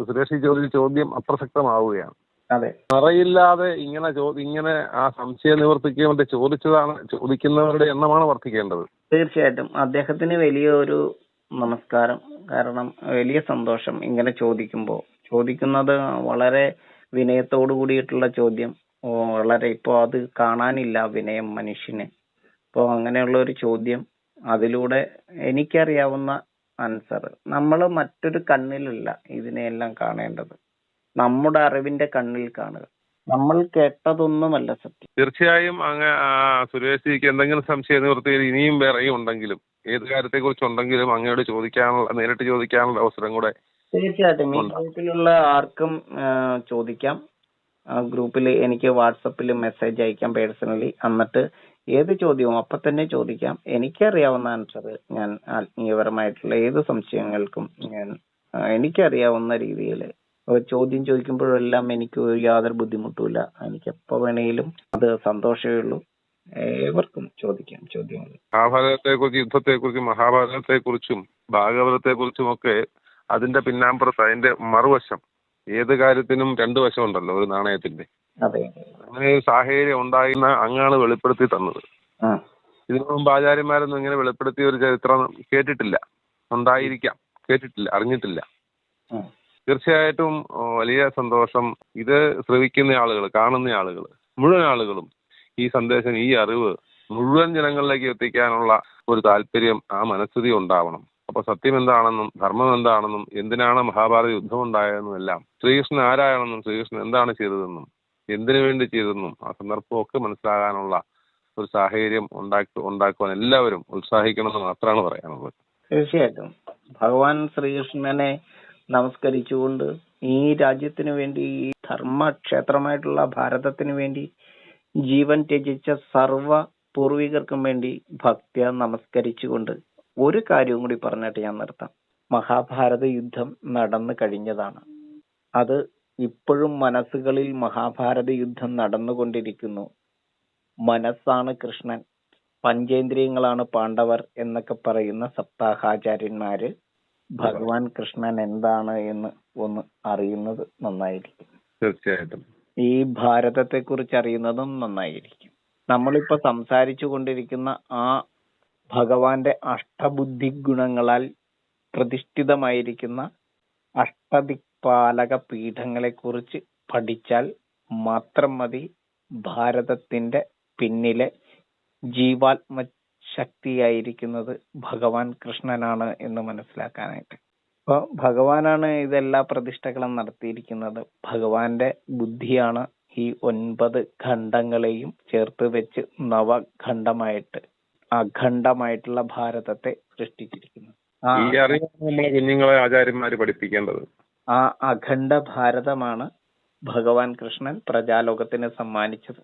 സുരേഷ് ചോദിച്ച ചോദ്യം അപ്രസക്തമാവുകയാണ്. അതെ, മറയില്ലാതെ ഇങ്ങനെ ആ സംശയ നിവർത്തിക്ക് വേണ്ടി ചോദിക്കുന്നവരുടെ എണ്ണമാണ് വർദ്ധിക്കേണ്ടത്. തീർച്ചയായിട്ടും അദ്ദേഹത്തിന് വലിയ ഒരു നമസ്കാരം. കാരണം വലിയ സന്തോഷം ഇങ്ങനെ ചോദിക്കുന്നത് വളരെ വിനയത്തോടു കൂടിയിട്ടുള്ള ചോദ്യം. വളരെ ഇപ്പോ അത് കാണാനില്ല വിനയം മനുഷ്യന്. അപ്പോൾ അങ്ങനെയുള്ള ഒരു ചോദ്യം, അതിലൂടെ എനിക്കറിയാവുന്ന ആൻസർ. നമ്മൾ മറ്റൊരു കണ്ണിലല്ല ഇതിനെയെല്ലാം കാണേണ്ടത്, നമ്മുടെ അറിവിന്റെ കണ്ണിൽ കാണുക. നമ്മൾ കേട്ടതൊന്നുമല്ല സത്യം. തീർച്ചയായും സുരേഷിക്ക് എന്തെങ്കിലും സംശയ നിവൃത്തിയിൽ ഇനിയും വേറെയും ഉണ്ടെങ്കിലും, ഏത് കാര്യത്തെ കുറിച്ചുണ്ടെങ്കിലും അങ്ങയോട് നേരിട്ട് ചോദിക്കാനുള്ള അവസരം കൂടെ തീർച്ചയായിട്ടും ഈ ഗ്രൂപ്പിലുള്ള ആർക്കും ചോദിക്കാം. ആ ഗ്രൂപ്പിൽ എനിക്ക് വാട്സപ്പിൽ മെസ്സേജ് അയക്കാം പേഴ്സണലി. എന്നിട്ട് ഏത് ചോദ്യവും അപ്പൊ തന്നെ ചോദിക്കാം. എനിക്കറിയാവുന്ന ആൻസർ ഞാൻ ആത്മീയപരമായിട്ടുള്ള ഏത് സംശയങ്ങൾക്കും ഞാൻ എനിക്കറിയാവുന്ന രീതിയിൽ ചോദ്യം ചോദിക്കുമ്പോഴെല്ലാം എനിക്ക് യാതൊരു ബുദ്ധിമുട്ടുമില്ല. എനിക്ക് എപ്പോ വേണേലും അത് സന്തോഷമേ ഉള്ളൂ. ഏവർക്കും ചോദിക്കാം ചോദ്യങ്ങൾ. മഹാഭാരതത്തെക്കുറിച്ച്, യുദ്ധത്തെക്കുറിച്ചും മഹാഭാരതത്തെക്കുറിച്ചും ഭാഗവതത്തെക്കുറിച്ചും ഒക്കെ അതിന്റെ പിന്നാമ്പുറത്ത് അതിന്റെ മറുവശം, ഏത് കാര്യത്തിനും രണ്ടു വശം ഉണ്ടല്ലോ ഒരു നാണയത്തിന്റെ. അതെ, അങ്ങനെ ഒരു സാഹചര്യം ഉണ്ടായിരുന്ന അങ്ങാണ് വെളിപ്പെടുത്തി തന്നത്. ഇതിനു മുമ്പ് ആചാര്യന്മാരൊന്നും ഇങ്ങനെ വെളിപ്പെടുത്തിയ ഒരു ചരിത്രം കേട്ടിട്ടില്ല. ഉണ്ടായിരിക്കാം, കേട്ടിട്ടില്ല, അറിഞ്ഞിട്ടില്ല. തീർച്ചയായിട്ടും വലിയ സന്തോഷം. ഇത് ശ്രവിക്കുന്ന ആളുകൾ, കാണുന്ന ആളുകൾ, മുഴുവൻ ആളുകളും ഈ സന്ദേശം, ഈ അറിവ് മുഴുവൻ ജനങ്ങളിലേക്ക് എത്തിക്കാനുള്ള ഒരു താല്പര്യം, ആ മനസ്ഥിതി ഉണ്ടാവണം. അപ്പൊ സത്യം എന്താണെന്നും ധർമ്മം എന്താണെന്നും എന്തിനാണ് മഹാഭാരത യുദ്ധം ഉണ്ടായതെന്നും എല്ലാം, ശ്രീകൃഷ്ണൻ ആരാണെന്നും ശ്രീകൃഷ്ണൻ എന്താണ് ചെയ്തതെന്നും എന്തിനു വേണ്ടി ചെയ്തതെന്നും ആ സന്ദർഭമൊക്കെ മനസ്സിലാകാനുള്ള ഒരു സാഹചര്യം ഉണ്ടാക്കുവാൻ എല്ലാവരും ഉത്സാഹിക്കണമെന്ന് മാത്രമാണ് പറയാനുള്ളത്. തീർച്ചയായിട്ടും ഭഗവാൻ ശ്രീകൃഷ്ണനെ നമസ്കരിച്ചുകൊണ്ട് ഈ രാജ്യത്തിന് വേണ്ടി, ഈ ധർമ്മക്ഷേത്രമായിട്ടുള്ള ഭാരതത്തിന് വേണ്ടി ജീവൻ ത്യജിച്ച സർവ പൂർവികർക്കും വേണ്ടി ഭക്ത്യ നമസ്കരിച്ചുകൊണ്ട് ഒരു കാര്യവും കൂടി പറഞ്ഞിട്ട് ഞാൻ നിർത്താം. മഹാഭാരത യുദ്ധം നടന്നു കഴിഞ്ഞതാണ്. അത് ഇപ്പോഴും മനസ്സുകളിൽ മഹാഭാരത യുദ്ധം നടന്നുകൊണ്ടിരിക്കുന്നു. മനസ്സാണ് കൃഷ്ണൻ, പഞ്ചേന്ദ്രിയങ്ങളാണ് പാണ്ഡവർ എന്നൊക്കെ പറയുന്ന സപ്താഹാചാര്യന്മാര് ഭഗവാൻ കൃഷ്ണൻ എന്താണ് എന്ന് ഒന്ന് അറിയുന്നത് നന്നായിരിക്കും. തീർച്ചയായിട്ടും ഈ ഭാരതത്തെ കുറിച്ച് അറിയുന്നതും നന്നായിരിക്കും. നമ്മളിപ്പോ സംസാരിച്ചു കൊണ്ടിരിക്കുന്ന ആ ഭഗവാന്റെ അഷ്ടബുദ്ധി ഗുണങ്ങളാൽ പ്രതിഷ്ഠിതമായിരിക്കുന്ന അഷ്ടദിക്പാലക പീഠങ്ങളെ കുറിച്ച് പഠിച്ചാൽ മാത്രം മതി ഭാരതത്തിന്റെ പിന്നിലെ ജീവാത്മ ശക്തിയായിരിക്കുന്നത് ഭഗവാൻ കൃഷ്ണനാണ് എന്ന് മനസ്സിലാക്കാനായിട്ട്. അപ്പൊ ഭഗവാനാണ് ഇതെല്ലാ പ്രതിഷ്ഠകളും നടത്തിയിരിക്കുന്നത്. ഭഗവാന്റെ ബുദ്ധിയാണ് ഈ 9 ഖണ്ഡങ്ങളെയും ചേർത്ത് വെച്ച് നവഖണ്ഡമായിട്ട് അഖണ്ഡമായിട്ടുള്ള ഭാരതത്തെ സൃഷ്ടിച്ചിരിക്കുന്നത്. ഈ അറിവാണ് നമ്മളെ കുഞ്ഞുങ്ങളെ ആചാര്യന്മാര് പഠിപ്പിക്കേണ്ടത്. ആ അഖണ്ഡ ഭാരതമാണ് ഭഗവാൻ കൃഷ്ണൻ പ്രജാലോകത്തിന് സമ്മാനിച്ചത്.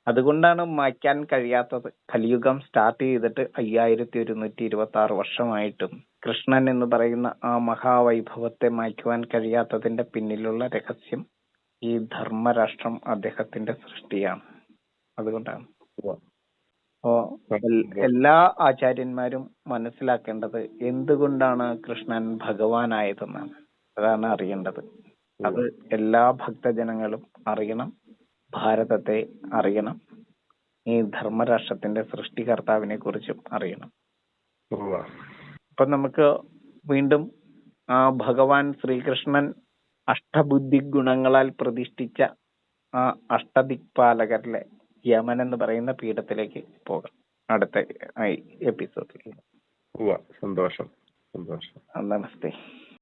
അതുകൊണ്ടാണ് മായ്ക്കാൻ കഴിയാത്തത്. കലിയുഗം സ്റ്റാർട്ട് ചെയ്തിട്ട് 5126 വർഷമായിട്ടും കൃഷ്ണൻ എന്ന് പറയുന്ന ആ മഹാവൈഭവത്തെ മായ്ക്കുവാൻ കഴിയാത്തതിന്റെ പിന്നിലുള്ള രഹസ്യം ഈ ധർമ്മരാഷ്ട്രം അദ്ദേഹത്തിന്റെ സൃഷ്ടിയാണ്. അതുകൊണ്ടാണ് എല്ലാ ആചാര്യന്മാരും മനസ്സിലാക്കേണ്ടത് എന്തുകൊണ്ടാണ് കൃഷ്ണൻ ഭഗവാനായതെന്നാണ്. അതാണ് അറിയേണ്ടത്. അത് എല്ലാ ഭക്തജനങ്ങളും അറിയണം. ഭാരതത്തെ അറിയണം. ഈ ധർമ്മരാഷ്ട്രത്തിന്റെ സൃഷ്ടികർത്താവിനെ കുറിച്ചും അറിയണം. അപ്പൊ നമുക്ക് വീണ്ടും ആ ഭഗവാൻ ശ്രീകൃഷ്ണൻ അഷ്ടബുദ്ധി ഗുണങ്ങളാൽ പ്രതിഷ്ഠിച്ച ആ അഷ്ടദിക്പാലകരിലെ യമൻ എന്ന് പറയുന്ന പീഠത്തിലേക്ക് പോകാം അടുത്ത എപ്പിസോഡിൽ. സന്തോഷം. നമസ്തേ.